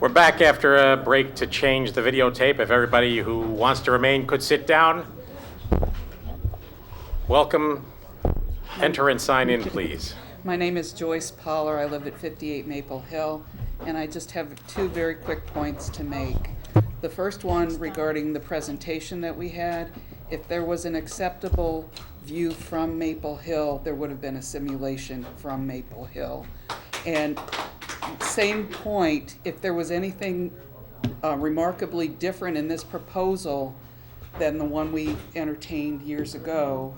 We're back after a break to change the videotape. If everybody who wants to remain could sit down. Welcome. Enter and sign in, please. My name is Joyce Poller. I live at 58 Maple Hill, and I just have two very quick points to make. The first one regarding the presentation that we had. If there was an acceptable view from Maple Hill, there would have been a simulation from Maple Hill. And same point, if there was anything remarkably different in this proposal than the one we entertained years ago,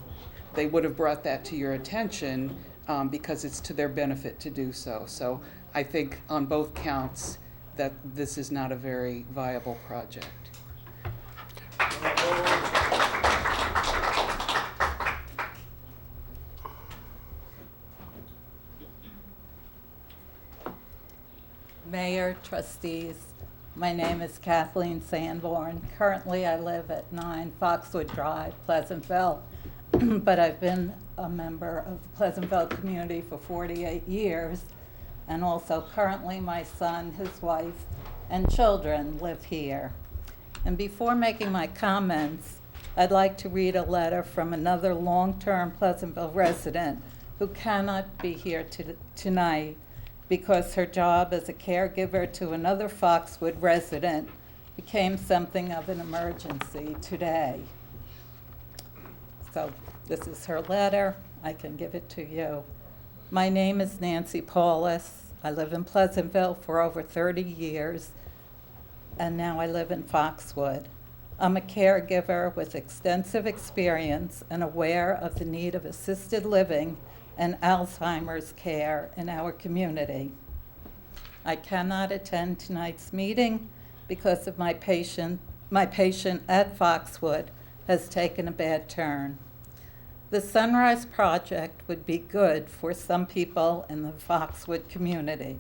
they would have brought that to your attention because it's to their benefit to do so. So I think on both counts that this is not a very viable project. Mayor, trustees, my name is Kathleen Sanborn. Currently, I live at 9 Foxwood Drive, Pleasantville, but I've been a member of the Pleasantville community for 48 years, and also currently my son, his wife, and children live here. And before making my comments, I'd like to read a letter from another long-term Pleasantville resident who cannot be here tonight because her job as a caregiver to another Foxwood resident became something of an emergency today. So this is her letter. I can give it to you. My name is Nancy Paulus. I live in Pleasantville for over 30 years, and now I live in Foxwood. I'm a caregiver with extensive experience and aware of the need of assisted living and Alzheimer's care in our community. I cannot attend tonight's meeting because of my patient at Foxwood has taken a bad turn. The Sunrise Project would be good for some people in the Foxwood community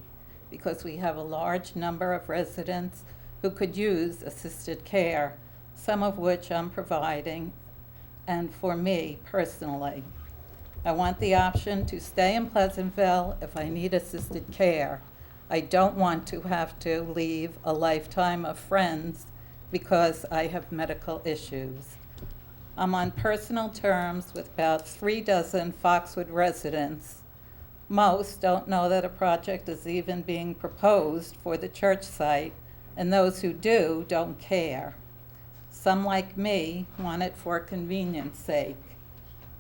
because we have a large number of residents who could use assisted care, some of which I'm providing, and for me personally. I want the option to stay in Pleasantville if I need assisted care. I don't want to have to leave a lifetime of friends because I have medical issues. I'm on personal terms with about 3 dozen Foxwood residents. Most don't know that a project is even being proposed for the church site, and those who do don't care. Some, like me, want it for convenience sake.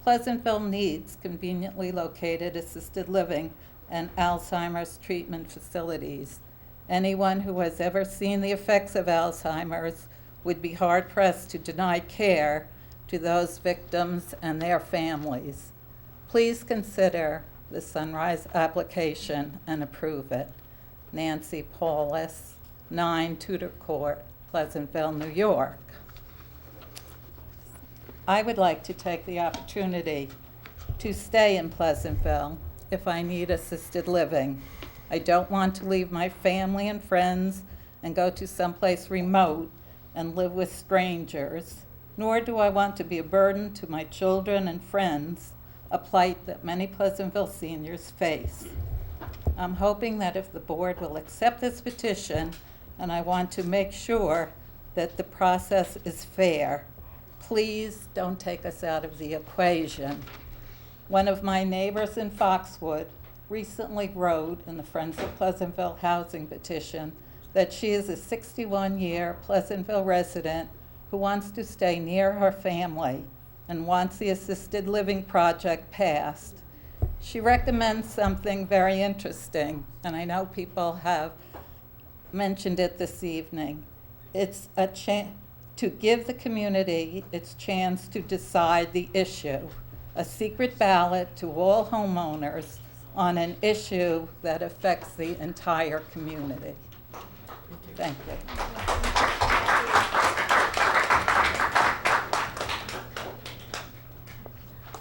Pleasantville needs conveniently located assisted living and Alzheimer's treatment facilities. Anyone who has ever seen the effects of Alzheimer's would be hard-pressed to deny care to those victims and their families. Please consider the Sunrise application and approve it. Nancy Paulus, 9 Tudor Court, Pleasantville, New York. I would like to take the opportunity to stay in Pleasantville if I need assisted living. I don't want to leave my family and friends and go to someplace remote and live with strangers, nor do I want to be a burden to my children and friends, a plight that many Pleasantville seniors face. I'm hoping that if the board will accept this petition, and I want to make sure that the process is fair, please don't take us out of the equation. One of my neighbors in Foxwood recently wrote in the Friends of Pleasantville Housing petition that she is a 61-year Pleasantville resident who wants to stay near her family and wants the assisted living project passed. She recommends something very interesting, and I know people have mentioned it this evening. It's a chance to give the community its chance to decide the issue, a secret ballot to all homeowners on an issue that affects the entire community. Thank you.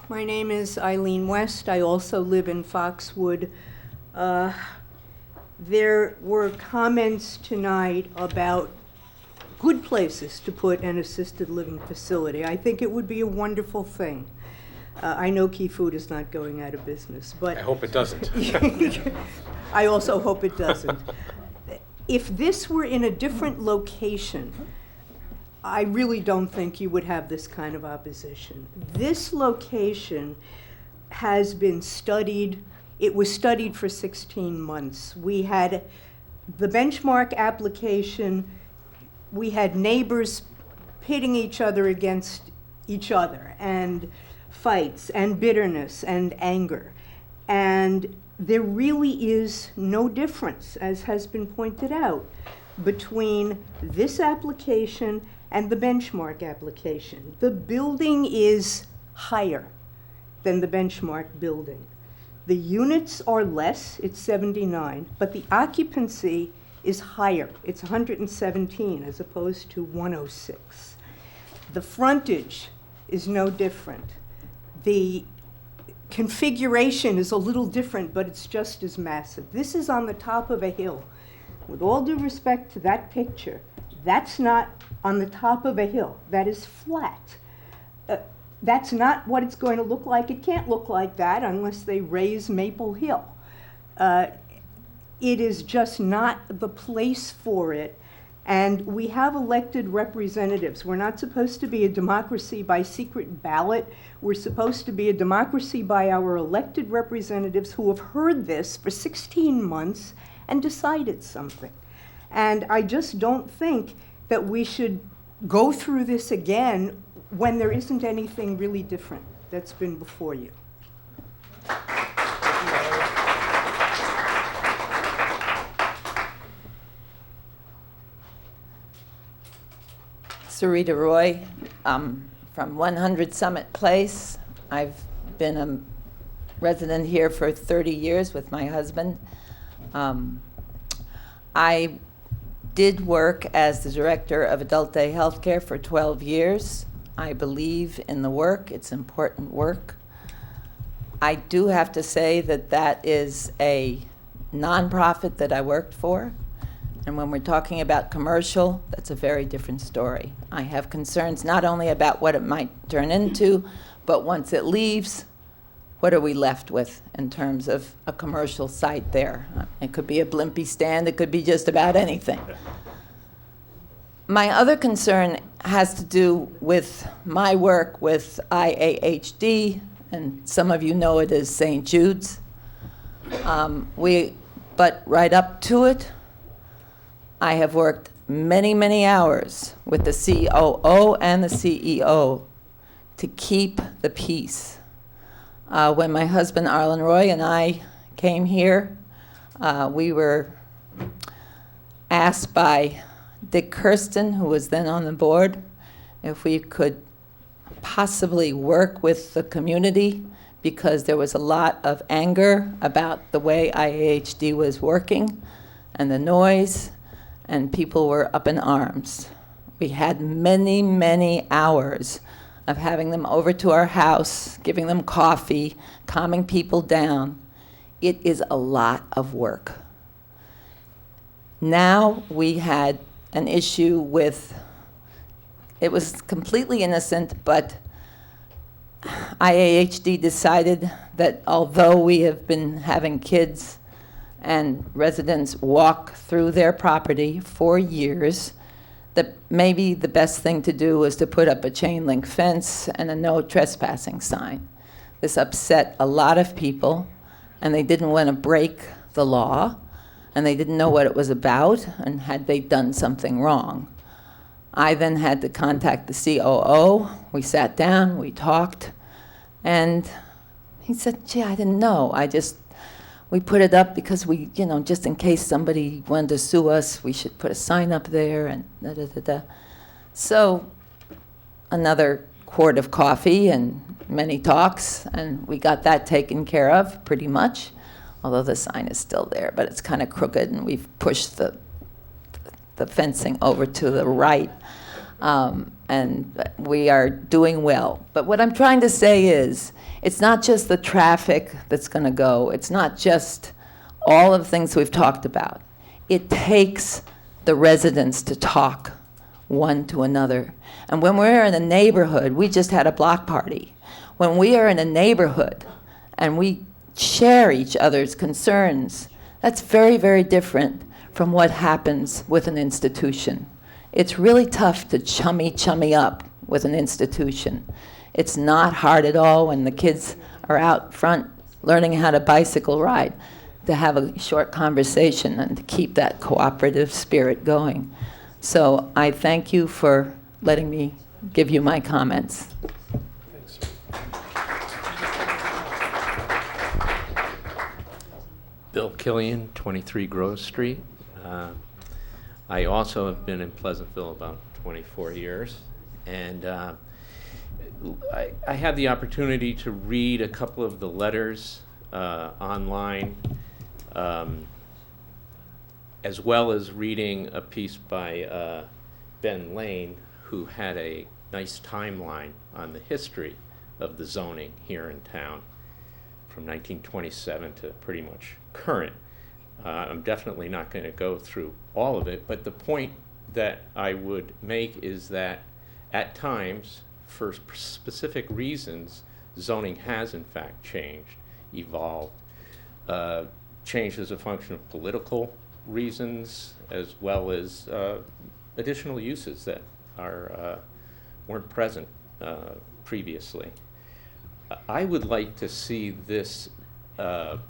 My name is Eileen West. I also live in Foxwood. There were comments tonight about good places to put an assisted living facility. I think it would be a wonderful thing. I know Key Food is not going out of business, but I hope it doesn't. I also hope it doesn't. If this were in a different location, I really don't think you would have this kind of opposition. This location has been studied. It was studied for 16 months. We had the benchmark application. We had neighbors pitting each other against each other, and fights and bitterness and anger. And there really is no difference, as has been pointed out, between this application and the benchmark application. The building is higher than the benchmark building. The units are less, it's 79, but the occupancy is higher. It's 117 as opposed to 106. The frontage is no different. The configuration is a little different, but it's just as massive. This is on the top of a hill. With all due respect to that picture, that's not on the top of a hill. That is flat. That's not what it's going to look like. It can't look like that unless they raise Maple Hill. It is just not the place for it. And we have elected representatives. We're not supposed to be a democracy by secret ballot. We're supposed to be a democracy by our elected representatives who have heard this for 16 months and decided something. And I just don't think that we should go through this again when there isn't anything really different that's been before you. Sarita Roy, from 100 Summit Place. I've been a resident here for 30 years with my husband. I did work as the director of adult day healthcare for 12 years. I believe in the work. It's important work. I do have to say that that is a nonprofit that I worked for. And when we're talking about commercial, that's a very different story. I have concerns not only about what it might turn into, but once it leaves, what are we left with in terms of a commercial site there? It could be a blimpie stand, it could be just about anything. My other concern has to do with my work with IAHD, and some of you know it as St. Jude's. But right up to it, I have worked many, many hours with the COO and the CEO to keep the peace. When my husband Arlen Roy and I came here, we were asked by Dick Kirsten, who was then on the board, if we could possibly work with the community because there was a lot of anger about the way IAHD was working and the noise, and people were up in arms. We had many, many hours of having them over to our house, giving them coffee, calming people down. It is a lot of work. Now we had an issue with, it was completely innocent, but IAHD decided that although we have been having kids and residents walk through their property for years, that maybe the best thing to do was to put up a chain link fence and a no trespassing sign. This upset a lot of people, and they didn't want to break the law, and they didn't know what it was about, and had they done something wrong. I then had to contact the COO. We sat down, we talked, and he said, gee, I didn't know. We put it up because we, just in case somebody wanted to sue us, we should put a sign up there and da-da-da-da. So another quart of coffee and many talks, and we got that taken care of pretty much, although the sign is still there, but it's kind of crooked, and we've pushed the fencing over to the right, and we are doing well. But what I'm trying to say is, it's not just the traffic that's going to go. It's not just all of the things we've talked about. It takes the residents to talk one to another. And when we're in a neighborhood, we just had a block party. When we are in a neighborhood and we share each other's concerns, that's very, very different from what happens with an institution. It's really tough to chummy up with an institution. It's not hard at all when the kids are out front learning how to bicycle ride, to have a short conversation and to keep that cooperative spirit going. So I thank you for letting me give you my comments. Bill Killian, 23 Grove Street. I also have been in Pleasantville about 24 years, and I had the opportunity to read a couple of the letters online, as well as reading a piece by Ben Lane, who had a nice timeline on the history of the zoning here in town from 1927 to pretty much current. I'm definitely not going to go through all of it, but the point that I would make is that at times, for specific reasons, zoning has in fact changed, evolved, changed as a function of political reasons, as well as additional uses that weren't present previously. I would like to see this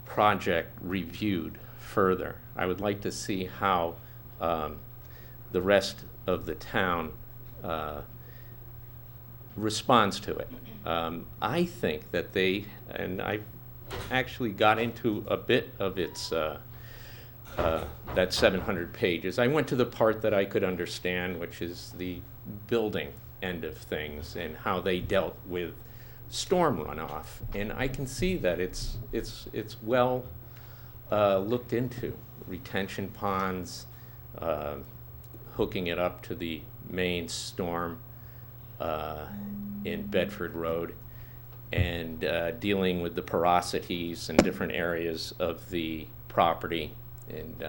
project reviewed further. I would like to see how the rest of the town responds to it. I think that and I actually got into a bit of its, that 700 pages. I went to the part that I could understand, which is the building end of things and how they dealt with storm runoff. And I can see that it's well looked into. Retention ponds, hooking it up to the main storm in Bedford Road, and dealing with the porosities in different areas of the property, and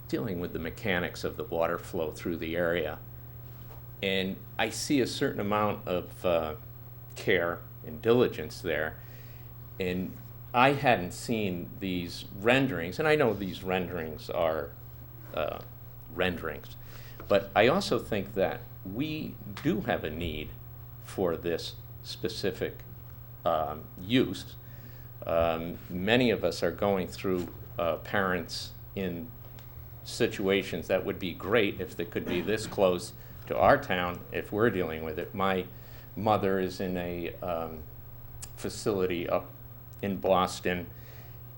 dealing with the mechanics of the water flow through the area. And I see a certain amount of care and diligence there. And I hadn't seen these renderings, and I know these renderings are renderings, but I also think that we do have a need for this specific use. Many of us are going through parents in situations that would be great if they could be this close to our town if we're dealing with it. My mother is in a facility up in Boston,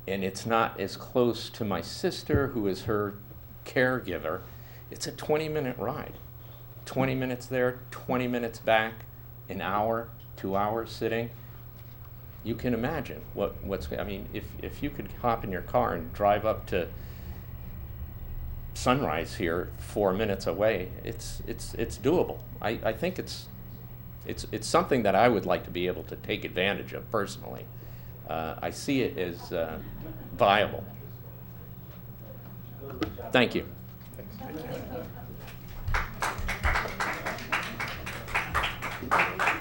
and it's not as close to my sister, who is her caregiver. It's a 20-minute ride. 20 minutes there, 20 minutes back, an hour, 2 hours sitting. You can imagine I mean, if you could hop in your car and drive up to Sunrise here 4 minutes away, it's doable. I think it's something that I would like to be able to take advantage of personally. I see it as viable. Thank you.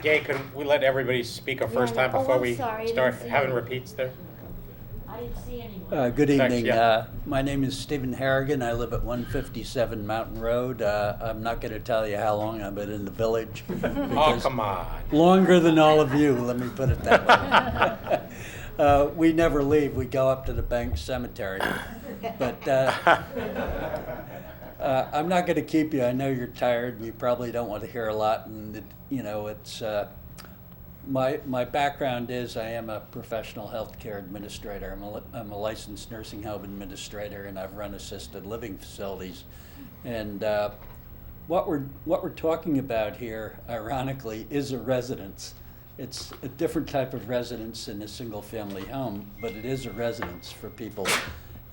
Gay, can we let everybody speak a first time before we start having repeats there? I didn't see anyone. Good Thanks, evening. yeah. My name is Stephen Harrigan. I live at 157 Mountain Road. I'm not going to tell you how long I've been in the village. Oh, because come on. Longer than all of you, let me put it that way. We never leave. We go up to the Bank Cemetery. But I'm not going to keep you. I know you're tired and you probably don't want to hear a lot. And, it's my background is I am a professional healthcare administrator. I'm a licensed nursing home administrator, and I've run assisted living facilities. And what we're talking about here, ironically, is a residence. It's a different type of residence than a single-family home, but it is a residence for people.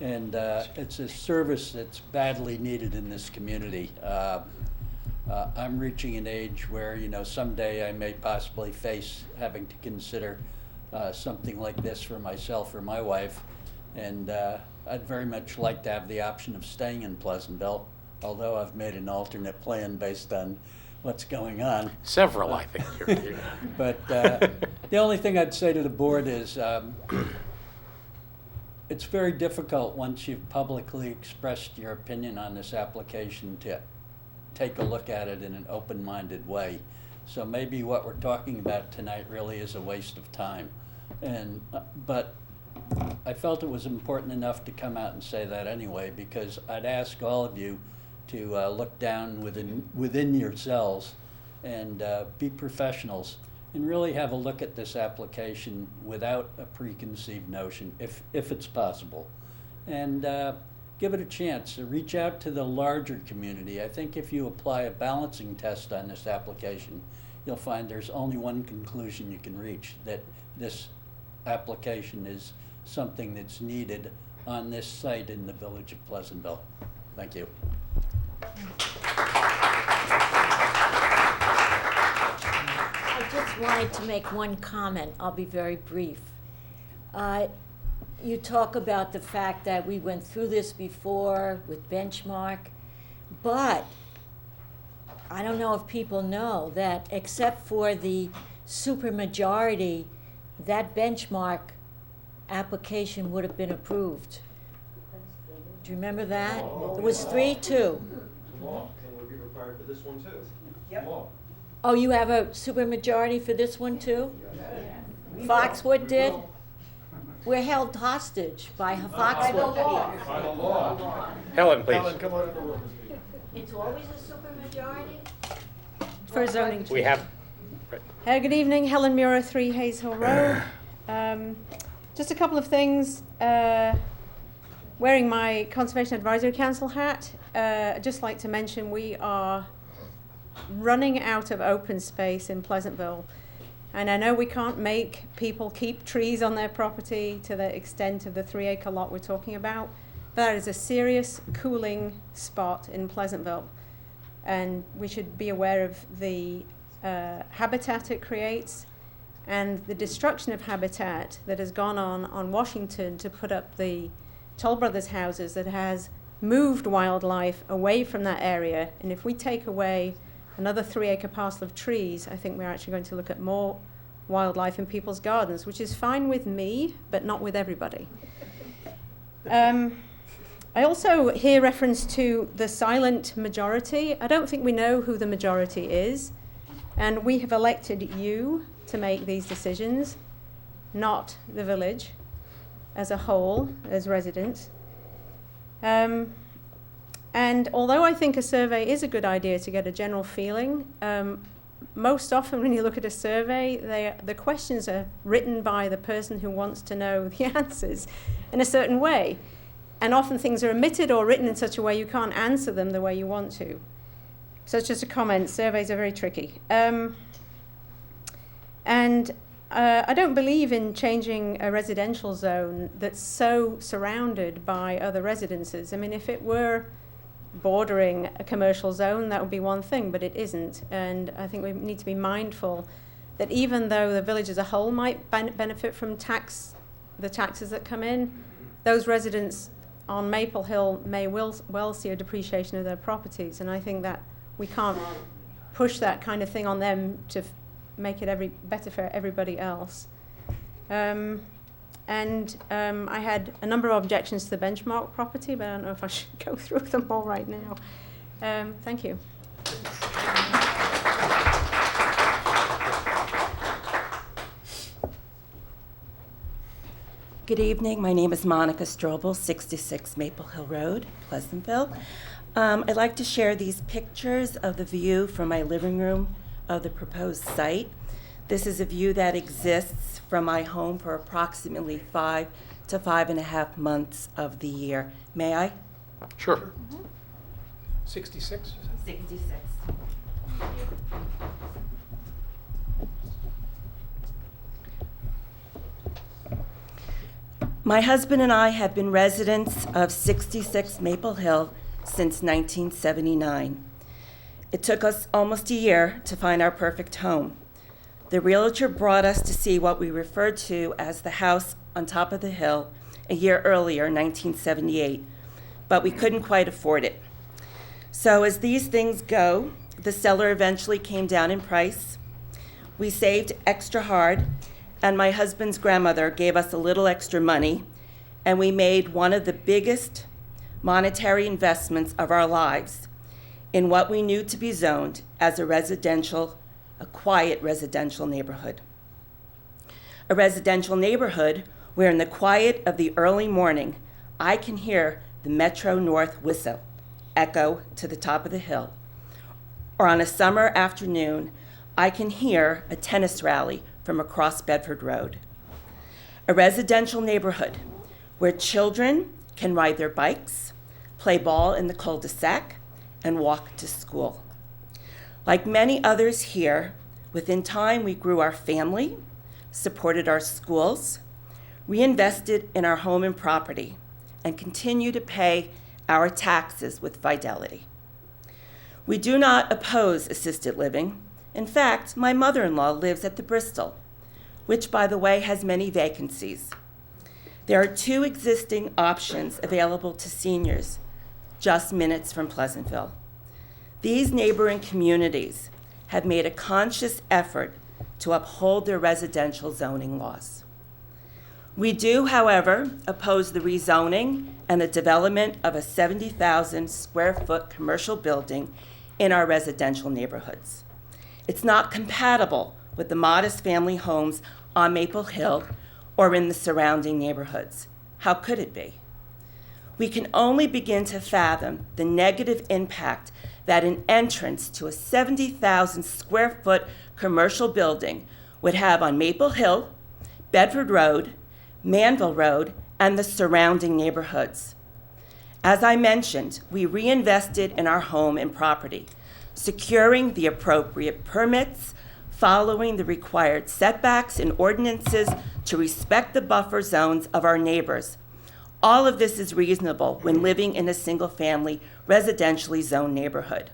And it's a service that's badly needed in this community. I'm reaching an age where, someday I may possibly face having to consider something like this for myself or my wife. And I'd very much like to have the option of staying in Pleasantville, although I've made an alternate plan based on what's going on. Several, I think. You're But the only thing I'd say to the board is it's very difficult once you've publicly expressed your opinion on this application to take a look at it in an open-minded way. So maybe what we're talking about tonight really is a waste of time. And but I felt it was important enough to come out and say that anyway, because I'd ask all of you to look down within yourselves and be professionals and really have a look at this application without a preconceived notion, if it's possible. And give it a chance. Reach out to the larger community. I think if you apply a balancing test on this application, you'll find there's only one conclusion you can reach, that this application is something that's needed on this site in the village of Pleasantville. Thank you. I just wanted to make one comment. I'll be very brief. You talk about the fact that we went through this before with benchmark, but I don't know if people know that except for the supermajority, that benchmark application would have been approved. Do you remember that? It was 3-2. Law, and would be required for this one too. Yep. Law. Oh, you have a supermajority for this one too? Foxwood did? We're held hostage by Foxwood. By the law. Helen, please. come on over. It's always a supermajority? For zoning. We have, Good evening, Helen Muir, 3 Hayes Hill Road. Just a couple of things. Wearing my Conservation Advisory Council hat, I'd just like to mention we are running out of open space in Pleasantville. And I know we can't make people keep trees on their property to the extent of the 3-acre lot we're talking about, but that is a serious cooling spot in Pleasantville. And we should be aware of the habitat it creates and the destruction of habitat that has gone on Washington to put up the Toll Brothers houses that has moved wildlife away from that area. And if we take away another 3-acre parcel of trees, I think we're actually going to look at more wildlife in people's gardens, which is fine with me, but not with everybody. I also hear reference to the silent majority. I don't think we know who the majority is, and we have elected you to make these decisions, not the village as a whole, as residents. And although I think a survey is a good idea to get a general feeling, most often when you look at a survey, the questions are written by the person who wants to know the answers in a certain way. And often things are omitted or written in such a way you can't answer them the way you want to. So it's just a comment. Surveys are very tricky. I don't believe in changing a residential zone that's so surrounded by other residences. I mean, if it were bordering a commercial zone, that would be one thing, but it isn't. And I think we need to be mindful that even though the village as a whole might benefit from the taxes that come in, those residents on Maple Hill may well see a depreciation of their properties. And I think that we can't push that kind of thing on them to make it better for everybody else. I had a number of objections to the benchmark property, but I don't know if I should go through them all right now. Thank you. Good evening. My name is Monica Strobel, 66 Maple Hill Road, Pleasantville. I'd like to share these pictures of the view from my living room of the proposed site. This is a view that exists from my home for approximately 5 to 5.5 months of the year. May I? sure. Mm-hmm. 66? 66. My husband and I have been residents of 66 Maple Hill since 1979. It took us almost a year to find our perfect home. The realtor brought us to see what we referred to as the house on top of the hill a year earlier, 1978, but we couldn't quite afford it. So as these things go, the seller eventually came down in price. We saved extra hard, and my husband's grandmother gave us a little extra money, and we made one of the biggest monetary investments of our lives in what we knew to be zoned as a quiet residential neighborhood. A residential neighborhood where in the quiet of the early morning, I can hear the Metro North whistle echo to the top of the hill. Or on a summer afternoon, I can hear a tennis rally from across Bedford Road. A residential neighborhood where children can ride their bikes, play ball in the cul-de-sac, and walk to school. Like many others here, within time we grew our family, supported our schools, reinvested in our home and property, and continue to pay our taxes with fidelity. We do not oppose assisted living. In fact, my mother-in-law lives at the Bristol, which, by the way, has many vacancies. There are 2 existing options available to seniors just minutes from Pleasantville. These neighboring communities have made a conscious effort to uphold their residential zoning laws. We do, however, oppose the rezoning and the development of a 70,000 square foot commercial building in our residential neighborhoods. It's not compatible with the modest family homes on Maple Hill or in the surrounding neighborhoods. How could it be? We can only begin to fathom the negative impact that an entrance to a 70,000 square foot commercial building would have on Maple Hill, Bedford Road, Manville Road, and the surrounding neighborhoods. As I mentioned, we reinvested in our home and property, securing the appropriate permits, following the required setbacks and ordinances to respect the buffer zones of our neighbors. All of this is reasonable when living in a single-family, residentially zoned neighborhood.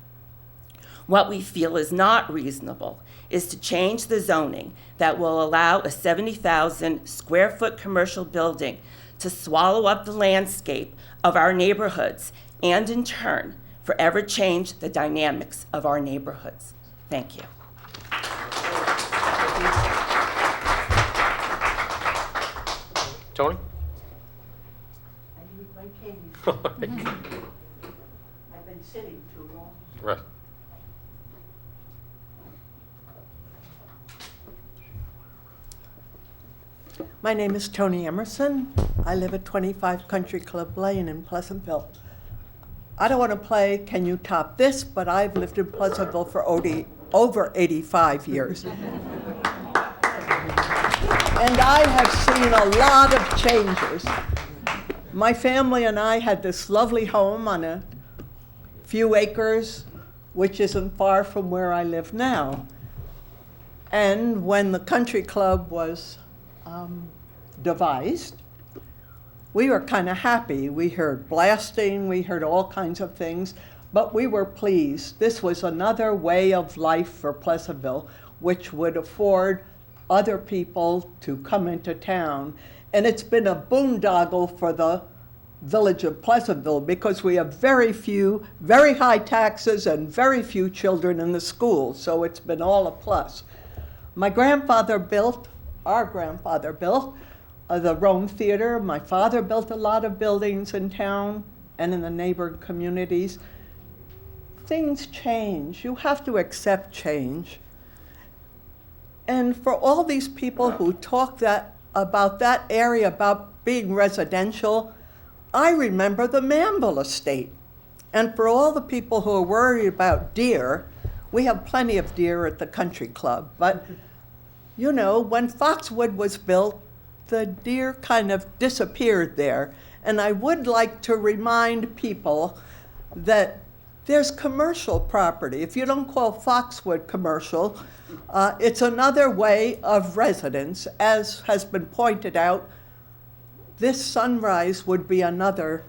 What we feel is not reasonable is to change the zoning that will allow a 70,000 square foot commercial building to swallow up the landscape of our neighborhoods and, in turn, forever change the dynamics of our neighborhoods. Thank you. Tony? I need my cane. I've been sitting too long. Right. My name is Tony Emerson. I live at 25 Country Club Lane in Pleasantville. I don't want to play Can You Top This, but I've lived in Pleasantville for over 85 years. And I have seen a lot of changes. My family and I had this lovely home on a few acres, which isn't far from where I live now. And when the country club was devised, we were kind of happy. We heard blasting, we heard all kinds of things, but we were pleased. This was another way of life for Pleasantville, which would afford other people to come into town. And it's been a boondoggle for the village of Pleasantville because we have very few, very high taxes and very few children in the schools, so it's been all a plus. My grandfather built, our grandfather built, the Rome Theater. My father built a lot of buildings in town and in the neighboring communities. Things change. You have to accept change. And for all these people who talk about that area, about being residential, I remember the Manville estate. And for all the people who are worried about deer, we have plenty of deer at the country club. But, you know, when Foxwood was built, the deer kind of disappeared there. And I would like to remind people that there's commercial property. If you don't call Foxwood commercial, it's another way of residence. As has been pointed out, this Sunrise would be another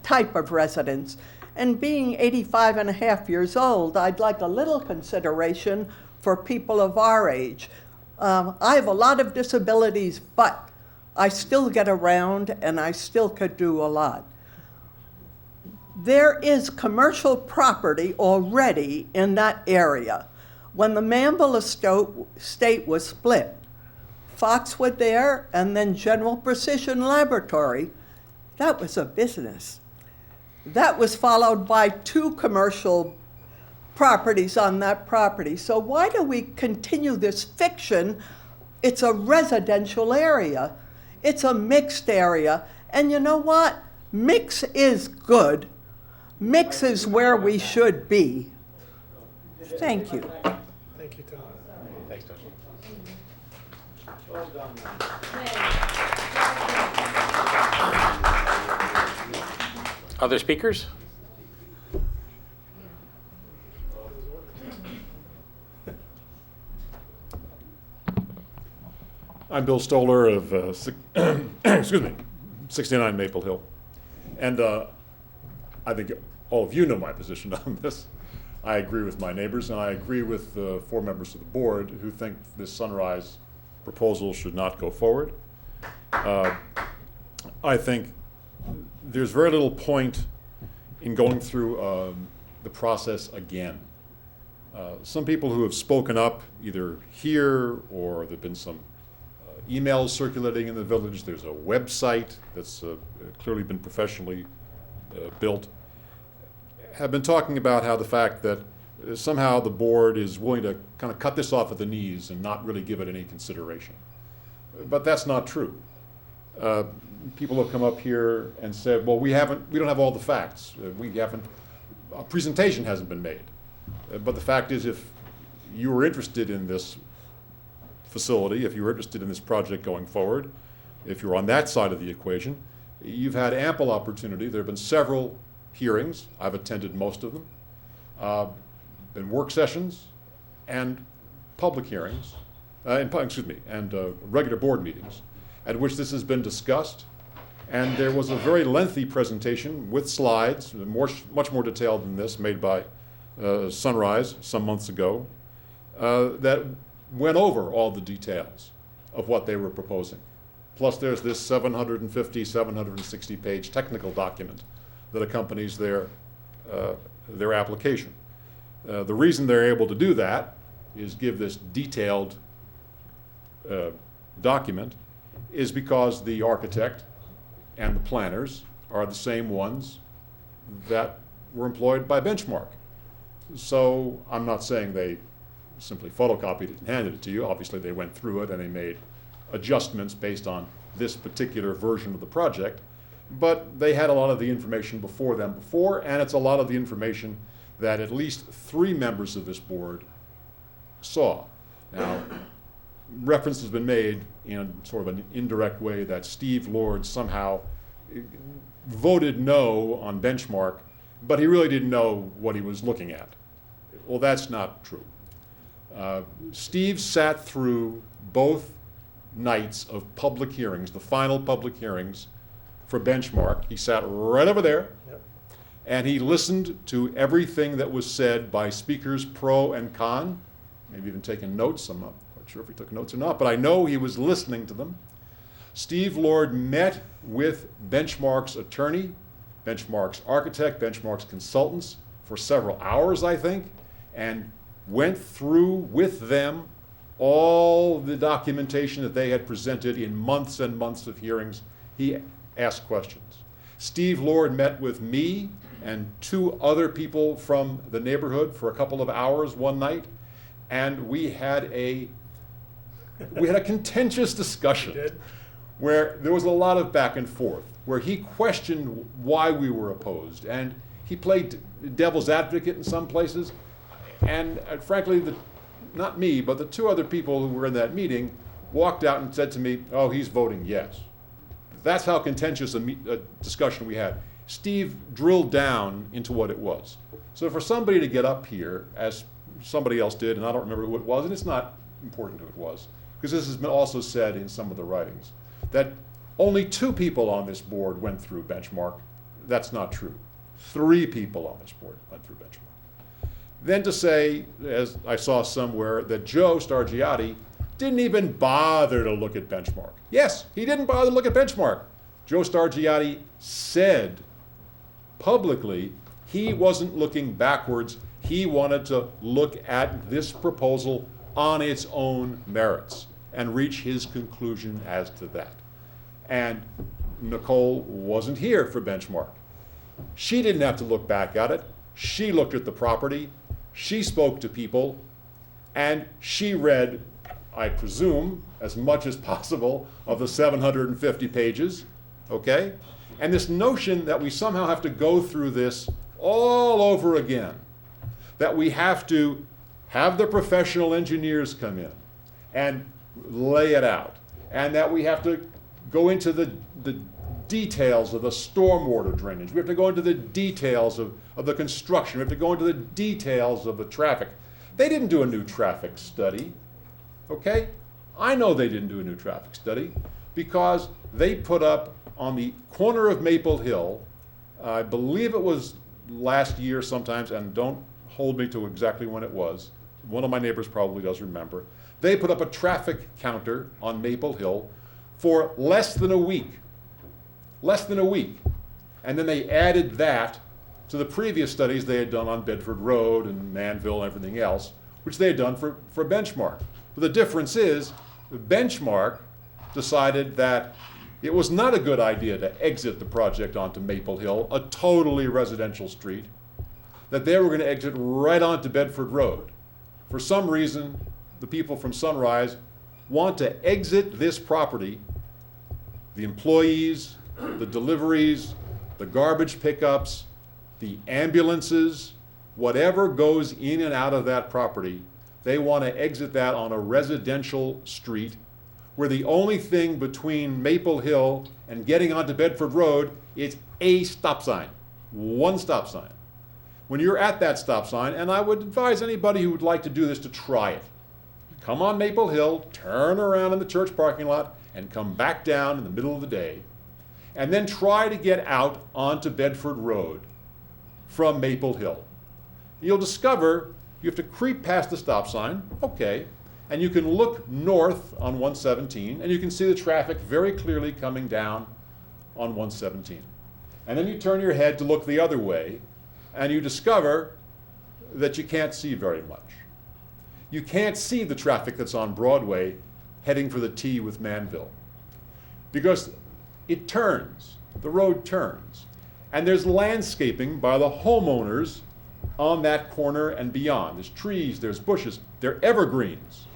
type of residence. And being 85 and a half years old, I'd like a little consideration for people of our age. I have a lot of disabilities, but I still get around and I still could do a lot. There is commercial property already in that area. When the Manville estate was split, Foxwood there, and then General Precision Laboratory. That was a business. That was followed by 2 commercial properties on that property. So why do we continue this fiction? It's a residential area. It's a mixed area. And you know what? Mix is good. Mix is where we should be. Thank you. Thank you, Tom. Thanks, Tom. Well done, Other speakers? I'm Bill Stoller of, excuse me, 69 Maple Hill. And I think all of you know my position on this. I agree with my neighbors, and I agree with the 4 members of the board who think this Sunrise proposal should not go forward. I think there's very little point in going through the process again. Some people who have spoken up, either here or there have been some emails circulating in the village. There's a website that's clearly been professionally built, have been talking about how the fact that somehow the board is willing to kind of cut this off at the knees and not really give it any consideration. But that's not true. People have come up here and said, well, we don't have all the facts. A presentation hasn't been made. But the fact is, if you were interested in this facility, if you were interested in this project going forward, if you're on that side of the equation, you've had ample opportunity. There have been several hearings. I've attended most of them. Been work sessions and public hearings, and regular board meetings at which this has been discussed. And there was a very lengthy presentation with slides, much more detailed than this, made by Sunrise some months ago, that went over all the details of what they were proposing. Plus there's this 750, 760 page technical document that accompanies their application. The reason they're able to do that is give this detailed document is because the architect and the planners are the same ones that were employed by Benchmark. So I'm not saying they simply photocopied it and handed it to you. Obviously they went through it and they made adjustments based on this particular version of the project, but they had a lot of the information before them before, and it's a lot of the information that at least 3 members of this board saw. Now, reference has been made in sort of an indirect way that Steve Lord somehow voted no on Benchmark, but he really didn't know what he was looking at. Well, that's not true. Steve sat through both nights of public hearings, the final public hearings for Benchmark. He sat right over there, and he listened to everything that was said by speakers pro and con, maybe even taking notes. I'm not quite sure if he took notes or not, but I know he was listening to them. Steve Lord met with Benchmark's attorney, Benchmark's architect, Benchmark's consultants for several hours, I think, and went through with them all the documentation that they had presented in months and months of hearings. He asked questions. Steve Lord met with me and 2 other people from the neighborhood for a couple of hours one night, and we had a contentious discussion where there was a lot of back and forth, where he questioned why we were opposed, and he played devil's advocate in some places, and frankly, not me, but the 2 other people who were in that meeting walked out and said to me, oh, he's voting yes. That's how contentious a discussion we had. Steve drilled down into what it was. So for somebody to get up here, as somebody else did, and I don't remember who it was, and it's not important who it was, because this has been also said in some of the writings, that only 2 people on this board went through Benchmark. That's not true. 3 people on this board went through Benchmark. Then to say, as I saw somewhere, that Joe Stargiotti didn't even bother to look at Benchmark. Yes, he didn't bother to look at Benchmark. Joe Stargiotti said publicly he wasn't looking backwards. He wanted to look at this proposal on its own merits. and reach his conclusion as to that. And Nicole wasn't here for Benchmark. She didn't have to look back at it. She looked at the property, she spoke to people, and she read, I presume, as much as possible of the 750 pages, okay? And this notion that we somehow have to go through this all over again, that we have to have the professional engineers come in and lay it out, and that we have to go into the details of the stormwater drainage. We have to go into the details of the construction. We have to go into the details of the traffic. They didn't do a new traffic study, okay? I know they didn't do a new traffic study because they put up on the corner of Maple Hill, I believe it was last year sometimes, and don't hold me to exactly when it was. One of my neighbors probably does remember. They put up a traffic counter on Maple Hill for less than a week. Less than a week. And then they added that to the previous studies they had done on Bedford Road and Manville and everything else, which they had done for Benchmark. But the difference is, Benchmark decided that it was not a good idea to exit the project onto Maple Hill, a totally residential street, that they were going to exit right onto Bedford Road. For some reason, the people from Sunrise want to exit this property, the employees, the deliveries, the garbage pickups, the ambulances, whatever goes in and out of that property, they want to exit that on a residential street where the only thing between Maple Hill and getting onto Bedford Road is a stop sign, one stop sign. When you're at that stop sign, and I would advise anybody who would like to do this to try it, come on Maple Hill, turn around in the church parking lot, and come back down in the middle of the day, and then try to get out onto Bedford Road from Maple Hill. You'll discover you have to creep past the stop sign, okay, and you can look north on 117, and you can see the traffic very clearly coming down on 117. And then you turn your head to look the other way, and you discover that you can't see very much. You can't see the traffic that's on Broadway heading for the T with Manville, because it turns, the road turns, and there's landscaping by the homeowners on that corner and beyond. There's trees, there's bushes, they're evergreens.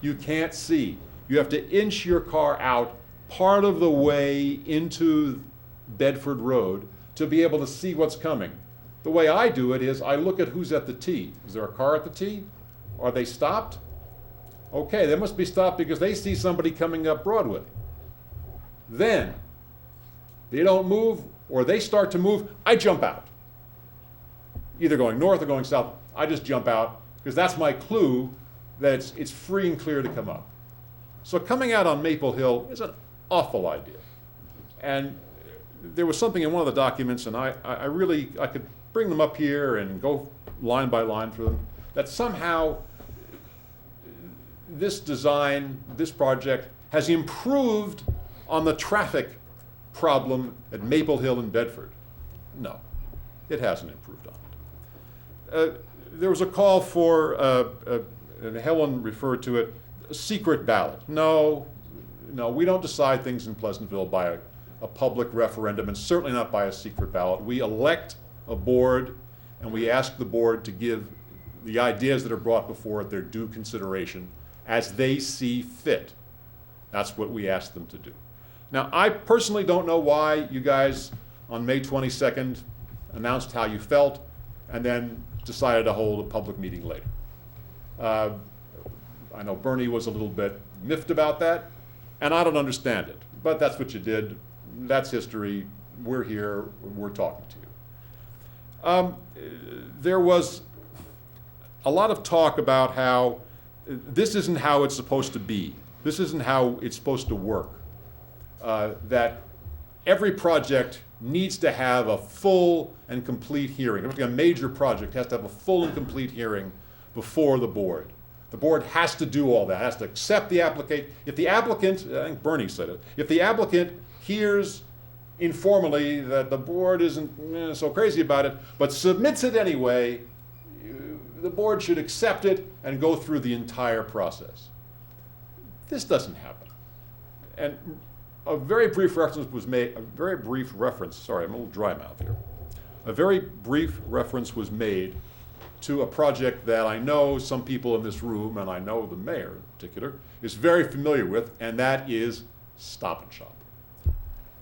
You can't see. You have to inch your car out part of the way into Bedford Road to be able to see what's coming. The way I do it is I look at who's at the T. Is there a car at the T? Are they stopped? Okay, they must be stopped because they see somebody coming up Broadway. Then, they don't move or they start to move, I jump out. Either going north or going south, I just jump out because that's my clue that it's free and clear to come up. So coming out on Maple Hill is an awful idea. And there was something in one of the documents, and I could bring them up here and go line by line through them, that somehow this design, this project, has improved on the traffic problem at Maple Hill and Bedford. No, it hasn't improved on it. There was a call for, and Helen referred to it, a secret ballot. No, we don't decide things in Pleasantville by a public referendum, and certainly not by a secret ballot. We elect a board, and we ask the board to give the ideas that are brought before it their due consideration as they see fit. That's what we ask them to do. Now, I personally don't know why you guys on May 22nd announced how you felt and then decided to hold a public meeting later. I know Bernie was a little bit miffed about that, and I don't understand it, but that's what you did. That's history. We're here. We're talking to you. There was a lot of talk about how this isn't how it's supposed to be. This isn't how it's supposed to work. That every project needs to have a full and complete hearing. A major project has to have a full and complete hearing before the board. The board has to do all that, has to accept the applicant. If the applicant, I think Bernie said it, if the applicant hears informally that the board isn't so crazy about it, but submits it anyway, the board should accept it and go through the entire process. This doesn't happen. And a very brief reference was made, sorry, I'm a little dry mouth here. A very brief reference was made to a project that I know some people in this room, and I know the mayor in particular, is very familiar with, and that is Stop and Shop.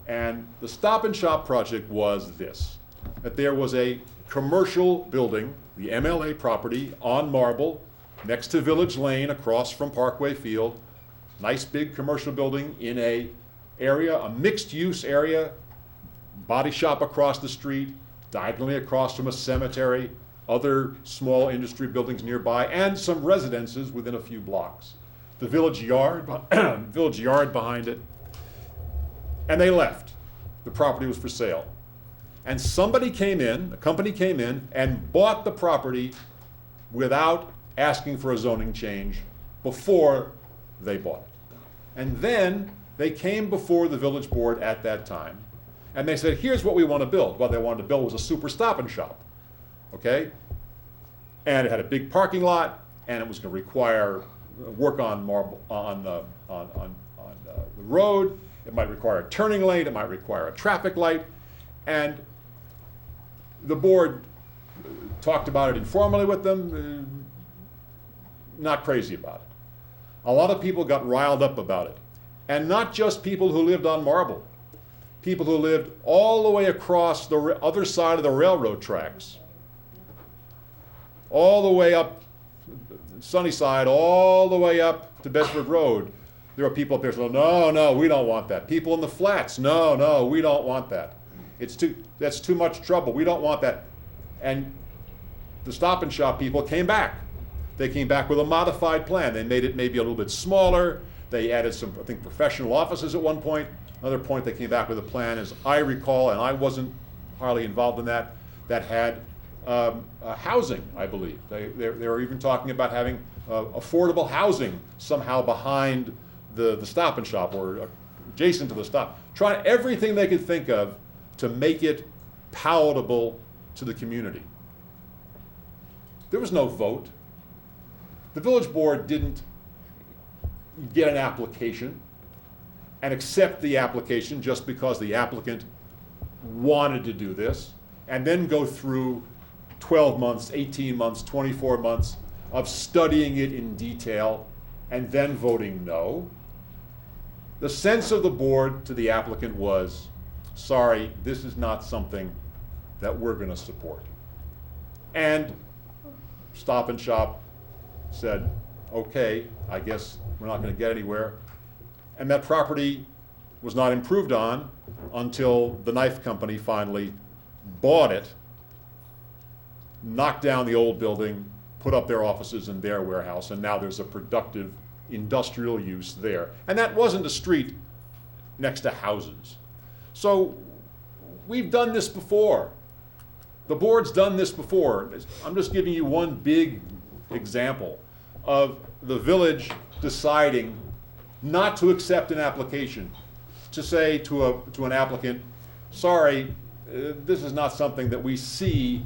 And the Stop and Shop project was this, that there was a commercial building, the MLA property on Marble, next to Village Lane, across from Parkway Field, nice big commercial building in a area, a mixed-use area, body shop across the street, diagonally across from a cemetery, other small industry buildings nearby, and some residences within a few blocks. The village yard behind it. And they left. The property was for sale. And somebody came in, a company came in, and bought the property without asking for a zoning change before they bought it. And then they came before the village board at that time, and they said, here's what we want to build. What they wanted to build was a super Stop and Shop, okay? And it had a big parking lot, and it was going to require work on the road. It might require a turning lane. It might require a traffic light. And the board talked about it informally with them, not crazy about it. A lot of people got riled up about it. And not just people who lived on Marble. People who lived all the way across the other side of the railroad tracks. All the way up Sunnyside, all the way up to Bedford Road. There are people up there saying, no, we don't want that. People in the flats, no, we don't want that. That's too much trouble. We don't want that. And the Stop and Shop people came back. They came back with a modified plan. They made it maybe a little bit smaller. They added some, I think, professional offices at one point. Another point they came back with a plan, as I recall, and I wasn't hardly involved in that had housing, I believe. They were even talking about having affordable housing somehow behind the Stop and Shop or adjacent to the stop. Trying everything they could think of to make it palatable to the community. There was no vote. The village board didn't get an application and accept the application just because the applicant wanted to do this, and then go through 12 months, 18 months, 24 months of studying it in detail and then voting no. The sense of the board to the applicant was, sorry, this is not something that we're going to support. And Stop and Shop said, okay, I guess we're not going to get anywhere. And that property was not improved on until the knife company finally bought it, knocked down the old building, put up their offices in their warehouse, and now there's a productive industrial use there. And that wasn't a street next to houses. So we've done this before. The board's done this before. I'm just giving you one big example of the village deciding not to accept an application, to say to an applicant, sorry, this is not something that we see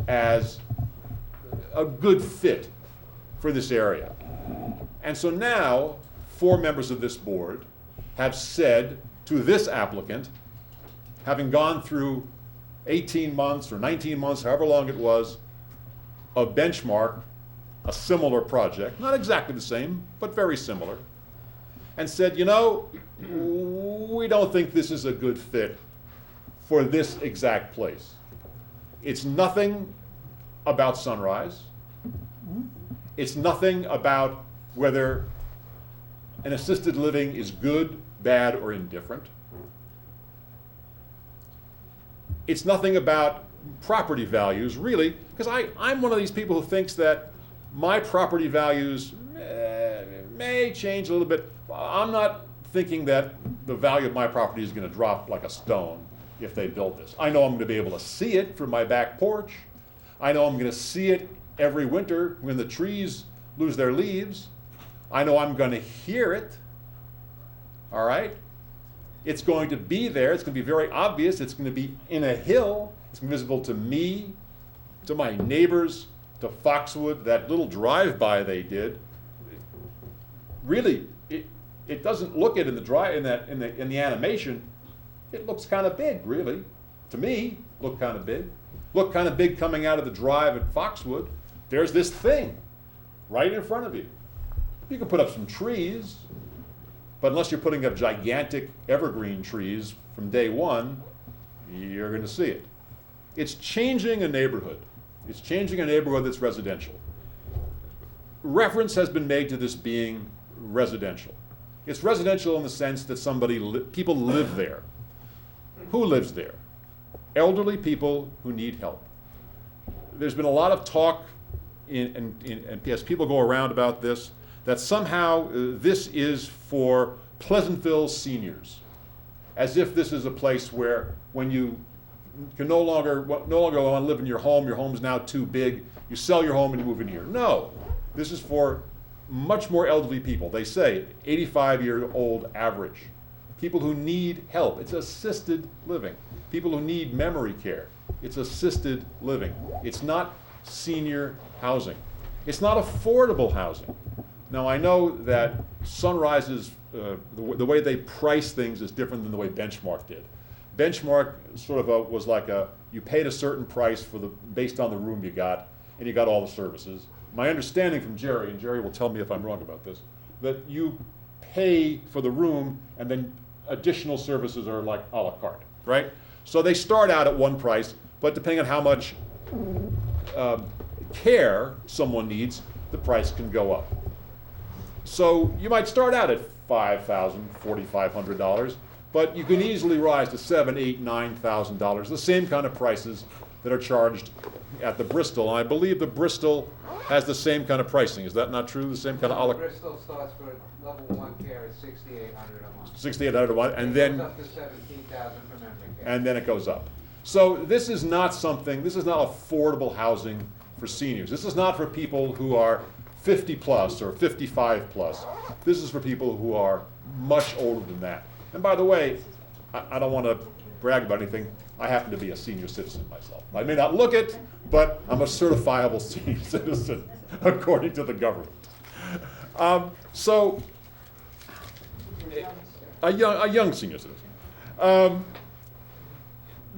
as a good fit for this area. And so now, 4 members of this board have said to this applicant, having gone through 18 months or 19 months, however long it was, of benchmark, a similar project, not exactly the same, but very similar, and said, you know, we don't think this is a good fit for this exact place. It's nothing about Sunrise. It's nothing about whether an assisted living is good, bad, or indifferent. It's nothing about property values, really, because I'm one of these people who thinks that my property values may change a little bit. I'm not thinking that the value of my property is going to drop like a stone if they build this. I know I'm going to be able to see it from my back porch. I know I'm going to see it every winter when the trees lose their leaves. I know I'm going to hear it, all right? It's going to be there. It's going to be very obvious. It's going to be in a hill. It's going to be visible to me, to my neighbors, to Foxwood, that little drive-by they did. Really, it doesn't look it in the animation. It looks kind of big, really. To me, looked kind of big. Looked kind of big coming out of the drive at Foxwood. There's this thing right in front of you. You can put up some trees, but unless you're putting up gigantic evergreen trees from day one, you're going to see it. It's changing a neighborhood. It's changing a neighborhood that's residential. Reference has been made to this being residential. It's residential in the sense that people live there. Who lives there? Elderly people who need help. There's been a lot of talk, and as people go around about this, that somehow this is for Pleasantville seniors, as if this is a place where when you can no longer want to live in your home's now too big, you sell your home and you move in here. No, this is for much more elderly people. They say 85-year-old average. People who need help. It's assisted living. People who need memory care. It's assisted living. It's not senior housing. It's not affordable housing. Now, I know that Sunrise's, the way they price things is different than the way Benchmark did. Benchmark sort of was like you paid a certain price based on the room you got, and you got all the services. My understanding from Jerry, and Jerry will tell me if I'm wrong about this, that you pay for the room and then additional services are like a la carte, right? So they start out at one price, but depending on how much care someone needs, the price can go up. So you might start out at $5,000, $4,500, but you can easily rise to $7,000, $8,000, $9,000, the same kind of prices that are charged at the Bristol. And I believe the Bristol has the same kind of pricing. Is that not true? The same kind of a la carte? Bristol starts for level 1 care at $6,800 a month. $6,800 a month, and then it goes up to $17,000 for memory care. And then it goes up. So this is not affordable housing for seniors. This is not for people who are 50 plus or 55 plus. This is for people who are much older than that. And by the way, I don't want to brag about anything. I happen to be a senior citizen myself. I may not look it, but I'm a certifiable senior citizen according to the government. So a young senior citizen.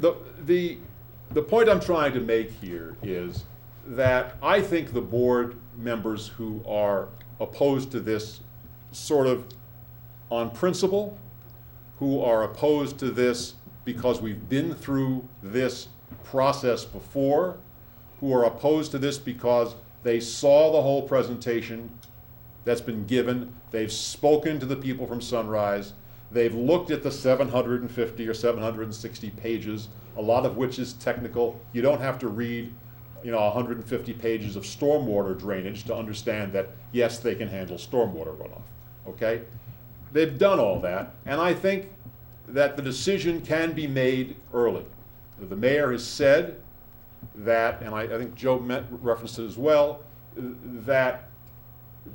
The point I'm trying to make here is that I think the board members who are opposed to this sort of on principle, who are opposed to this because we've been through this process before, who are opposed to this because they saw the whole presentation that's been given, they've spoken to the people from Sunrise, they've looked at the 750 or 760 pages, a lot of which is technical. You don't have to read 150 pages of stormwater drainage to understand that, yes, they can handle stormwater runoff, okay? They've done all that, and I think that the decision can be made early. The mayor has said that, and I think Joe referenced it as well, that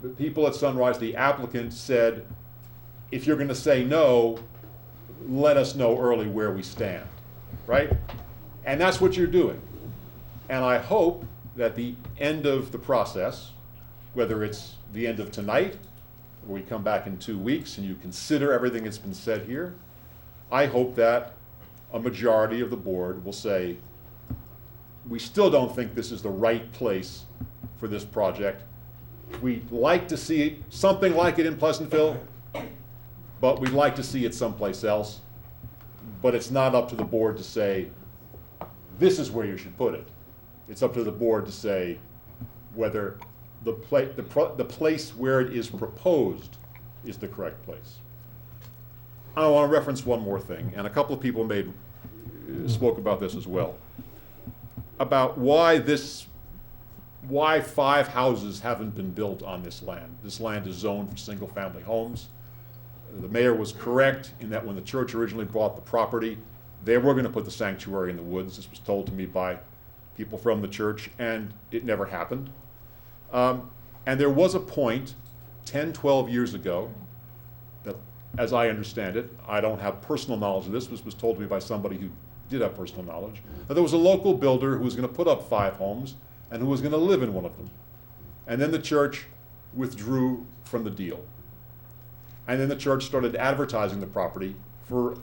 the people at Sunrise, the applicant, said, if you're going to say no, let us know early where we stand, right? And that's what you're doing. And I hope that the end of the process, whether it's the end of tonight, or we come back in 2 weeks and you consider everything that's been said here, I hope that a majority of the board will say, we still don't think this is the right place for this project. We'd like to see something like it in Pleasantville, but we'd like to see it someplace else. But it's not up to the board to say, this is where you should put it. It's up to the board to say whether the place where it is proposed is the correct place. I want to reference one more thing, and a couple of people spoke about this as well, about why 5 houses haven't been built on this land. This land is zoned for single-family homes. The mayor was correct in that when the church originally bought the property, they were going to put the sanctuary in the woods. This was told to me by people from the church, and it never happened. And there was a point 10, 12 years ago that, as I understand it, I don't have personal knowledge of this was told to me by somebody who did have personal knowledge, that there was a local builder who was going to put up 5 homes and who was going to live in one of them. And then the church withdrew from the deal. And then the church started advertising the property for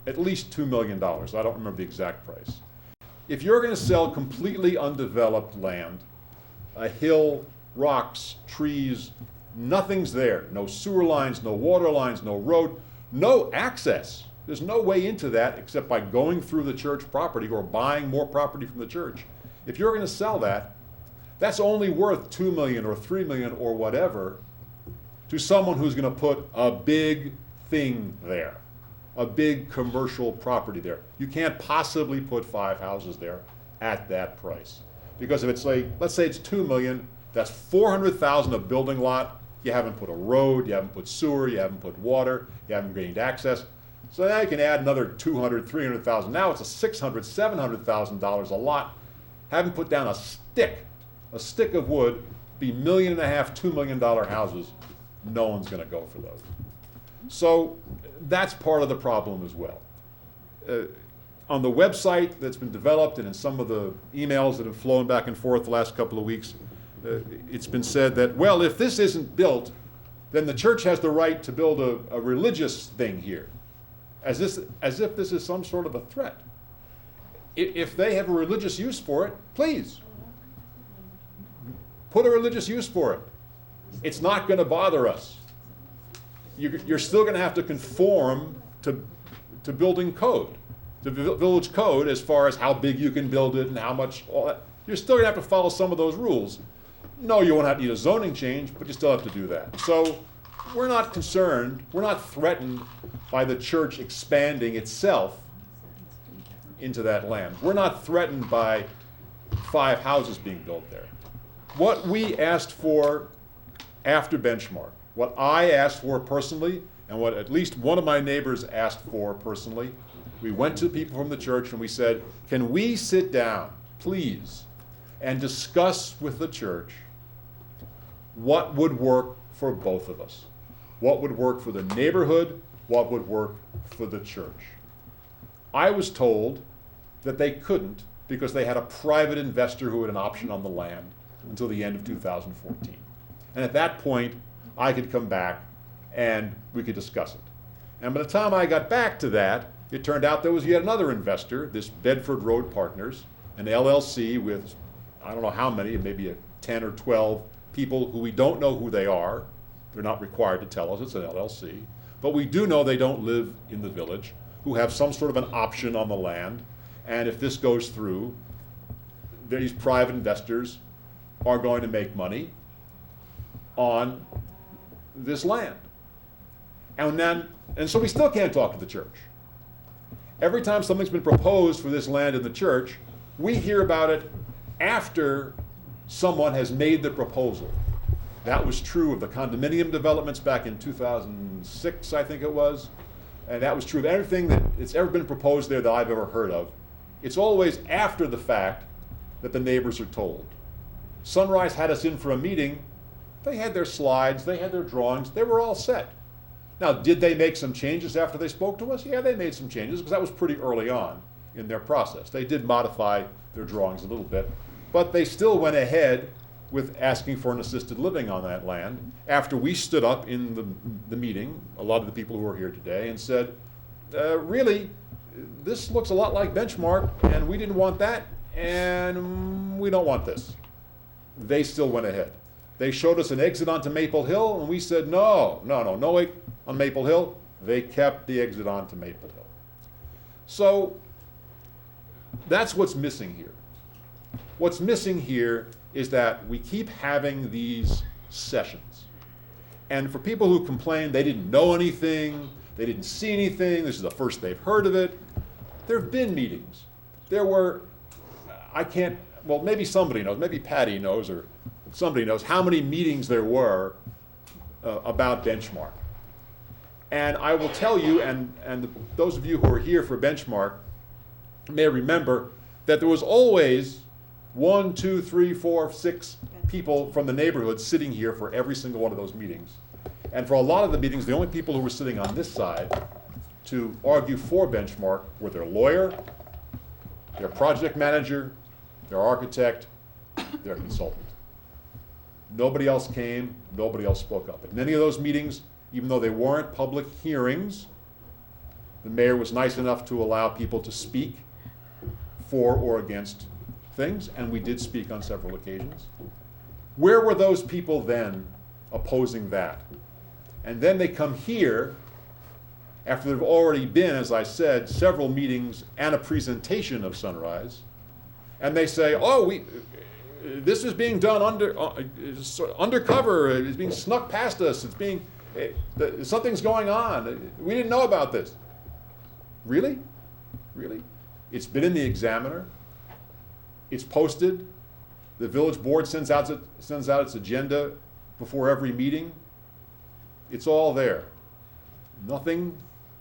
at least $2 million. I don't remember the exact price. If you're going to sell completely undeveloped land, a hill, rocks, trees, nothing's there. No sewer lines, no water lines, no road, no access. There's no way into that except by going through the church property or buying more property from the church. If you're going to sell that, that's only worth $2 million or $3 million or whatever to someone who's going to put a big thing there, a big commercial property there. You can't possibly put 5 houses there at that price. Because if it's like, let's say it's $2 million, that's $400,000 a building lot. You haven't put a road, you haven't put sewer, you haven't put water, you haven't gained access. So now you can add another $200,000, $300,000. Now it's a $600,000, $700,000 a lot. Haven't put down a stick of wood, be $1.5 million, $2 million houses. No one's going to go for those. So that's part of the problem as well. On the website that's been developed and in some of the emails that have flown back and forth the last couple of weeks, it's been said that, well, if this isn't built, then the church has the right to build a religious thing here, as if this is some sort of a threat. If they have a religious use for it, please, put a religious use for it. It's not going to bother us. You're still going to have to conform to building code, to village code, as far as how big you can build it and how much, all that. You're still going to have to follow some of those rules. No, you won't have to need a zoning change, but you still have to do that. So we're not concerned, we're not threatened by the church expanding itself into that land. We're not threatened by 5 houses being built there. What we asked for after benchmark, what I asked for personally, and what at least one of my neighbors asked for personally, we went to people from the church and we said, can we sit down, please, and discuss with the church what would work for both of us? What would work for the neighborhood? What would work for the church? I was told that they couldn't because they had a private investor who had an option on the land until the end of 2014. And at that point, I could come back and we could discuss it. And by the time I got back to that, it turned out there was yet another investor, this Bedford Road Partners, an LLC with, I don't know how many, maybe 10 or 12 people who we don't know who they are. They're not required to tell us, it's an LLC. But we do know they don't live in the village, who have some sort of an option on the land. And if this goes through, these private investors are going to make money on this land. And so we still can't talk to the church. Every time something's been proposed for this land in the church, we hear about it after someone has made the proposal. That was true of the condominium developments back in 2006, I think it was. And that was true of everything that's ever been proposed there that I've ever heard of. It's always after the fact that the neighbors are told. Sunrise had us in for a meeting. They had their slides, they had their drawings, they were all set. Now, did they make some changes after they spoke to us? Yeah, they made some changes because that was pretty early on in their process. They did modify their drawings a little bit, but they still went ahead with asking for an assisted living on that land after we stood up in the meeting, a lot of the people who are here today, and said, really, this looks a lot like benchmark, and we didn't want that, and we don't want this. They still went ahead. They showed us an exit onto Maple Hill, and we said, no way on Maple Hill. They kept the exit onto Maple Hill. So that's what's missing here. What's missing here is that we keep having these sessions. And for people who complain they didn't know anything, they didn't see anything, this is the first they've heard of it, there have been meetings. There were, maybe somebody knows, maybe Patty knows, or somebody knows how many meetings there were about benchmark. And I will tell you, and those of you who are here for benchmark may remember that there was always 1, 2, 3, 4, 6 people from the neighborhood sitting here for every single one of those meetings. And for a lot of the meetings, the only people who were sitting on this side to argue for benchmark were their lawyer, their project manager, their architect, their consultant. Nobody else came, nobody else spoke up. In any of those meetings, even though they weren't public hearings, the mayor was nice enough to allow people to speak for or against things, and we did speak on several occasions. Where were those people then opposing that? And then they come here after there have already been, as I said, several meetings and a presentation of Sunrise, and they say, oh, this is being done undercover, it's being snuck past us, something's going on, we didn't know about this. Really? Really? It's been in the Examiner, it's posted, the village board sends out its agenda before every meeting, it's all there. Nothing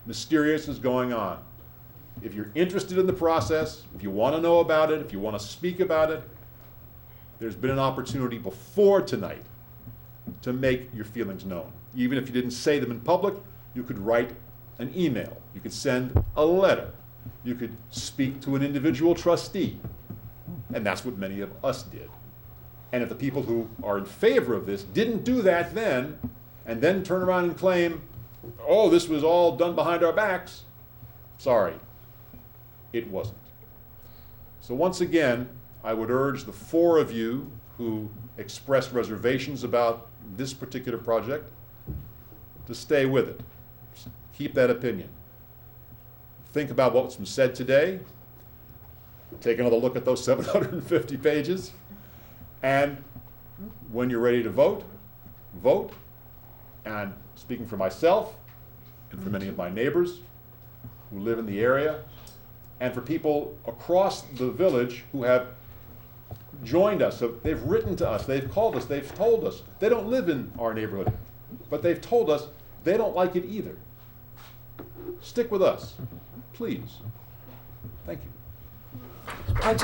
mysterious is going on. If you're interested in the process, if you want to know about it, if you want to speak about it, there's been an opportunity before tonight to make your feelings known. Even if you didn't say them in public, you could write an email, you could send a letter, you could speak to an individual trustee, and that's what many of us did. And if the people who are in favor of this didn't do that then, and then turn around and claim, oh, this was all done behind our backs, sorry, it wasn't. So once again, I would urge the four of you who expressed reservations about this particular project to stay with it. Keep that opinion. Think about what's been said today. Take another look at those 750 pages. And when you're ready to vote, vote. And speaking for myself and for many of my neighbors who live in the area, and for people across the village who have joined us, so they've written to us, they've called us, they've told us, they don't live in our neighborhood, but they've told us they don't like it either. Stick with us, please. Thank you. I'd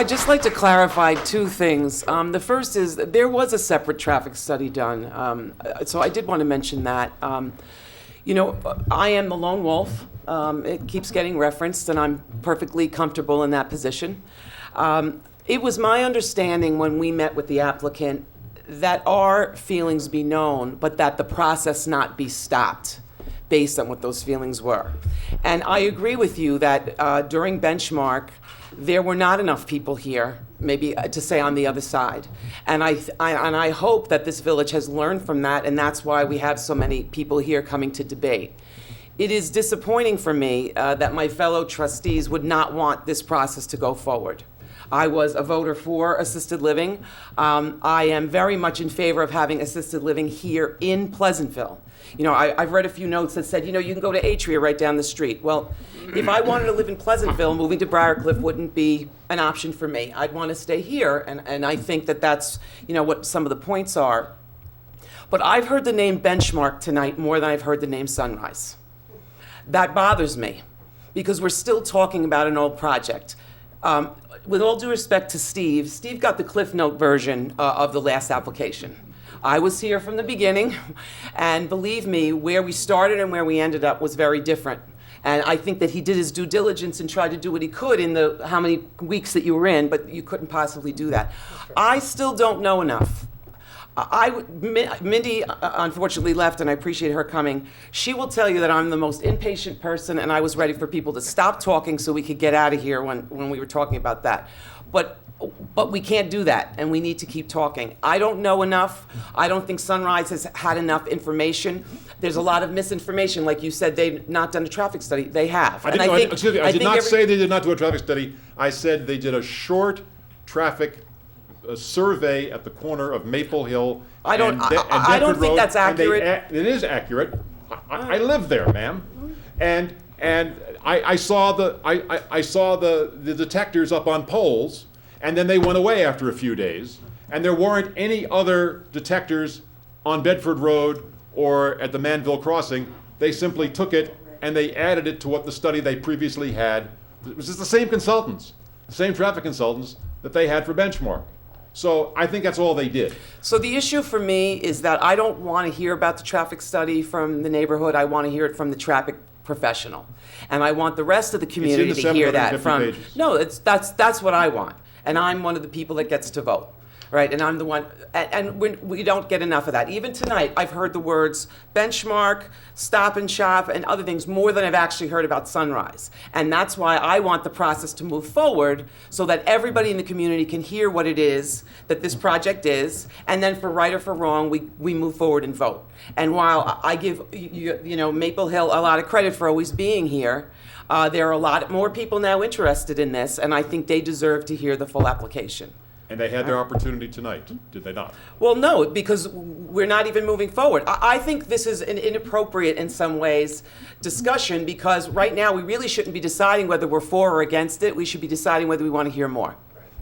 just like to clarify two things. The first is that there was a separate traffic study done, so I did want to mention that. You know, I am the lone wolf. It keeps getting referenced, and I'm perfectly comfortable in that position. It was my understanding when we met with the applicant that our feelings be known, but that the process not be stopped based on what those feelings were. And I agree with you that during benchmark, there were not enough people here, maybe to say on the other side. And I hope that this village has learned from that, and that's why we have so many people here coming to debate. It is disappointing for me that my fellow trustees would not want this process to go forward. I was a voter for assisted living. I am very much in favor of having assisted living here in Pleasantville. You know, I've read a few notes that said, you know, you can go to Atria right down the street. Well, if I wanted to live in Pleasantville, moving to Briarcliff wouldn't be an option for me. I'd want to stay here, and I think that that's, you know, what some of the points are. But I've heard the name Benchmark tonight more than I've heard the name Sunrise. That bothers me, because we're still talking about an old project. With all due respect to Steve got the Cliff Note version of the last application. I was here from the beginning, and believe me, where we started and where we ended up was very different. And I think that he did his due diligence and tried to do what he could in the how many weeks that you were in, but you couldn't possibly do that. I still don't know enough. Mindy unfortunately left, and I appreciate her coming. She will tell you that I'm the most impatient person, and I was ready for people to stop talking so we could get out of here when we were talking about that. But we can't do that, and we need to keep talking. I don't know enough. I don't think Sunrise has had enough information. There's a lot of misinformation. Like you said, they've not done a traffic study. They have. I did not say they did not do a traffic study. I said they did a short traffic survey at the corner of Maple Hill I don't think that's accurate. It is accurate. I live there, ma'am, and I saw the detectors up on poles, and then they went away after a few days, and there weren't any other detectors on Bedford Road or at the Manville crossing. They simply took it and they added it to what the study they previously had. It was just the same consultants, the same traffic consultants that they had for Benchmark. So I think that's all they did. So the issue for me is that I don't want to hear about the traffic study from the neighborhood. I want to hear it from the traffic professional. And I want the rest of the community to hear that from... Pages. No, that's what I want. And I'm one of the people that gets to vote. right? And I'm the one, and we don't get enough of that. Even tonight, I've heard the words benchmark, stop and shop, and other things more than I've actually heard about Sunrise. And that's why I want the process to move forward so that everybody in the community can hear what it is that this project is, and then for right or for wrong, we move forward and vote. And while I give Maple Hill a lot of credit for always being here, there are a lot more people now interested in this, and I think they deserve to hear the full application. And they had their opportunity tonight, did they not? Well, no, because we're not even moving forward. I think this is an inappropriate, in some ways, discussion, because right now we really shouldn't be deciding whether we're for or against it. We should be deciding whether we want to hear more.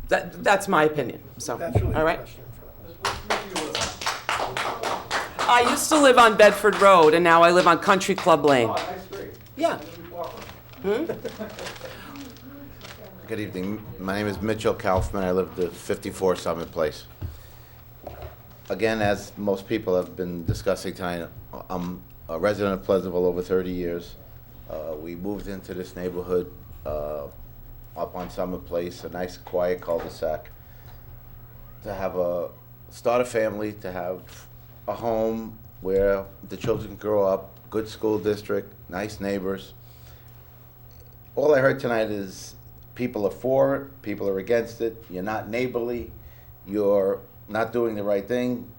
That's my opinion. So, all right. I used to live on Bedford Road, and now I live on Country Club Lane. Yeah. Good evening. My name is Mitchell Kaufman. I live at 54 Summit Place. Again, as most people have been discussing tonight, I'm a resident of Pleasantville over 30 years. We moved into this neighborhood up on Summit Place, a nice quiet cul-de-sac, to start a family, to have a home where the children grow up, good school district, nice neighbors. All I heard tonight is people are for it, people are against it, you're not neighborly, you're not doing the right thing.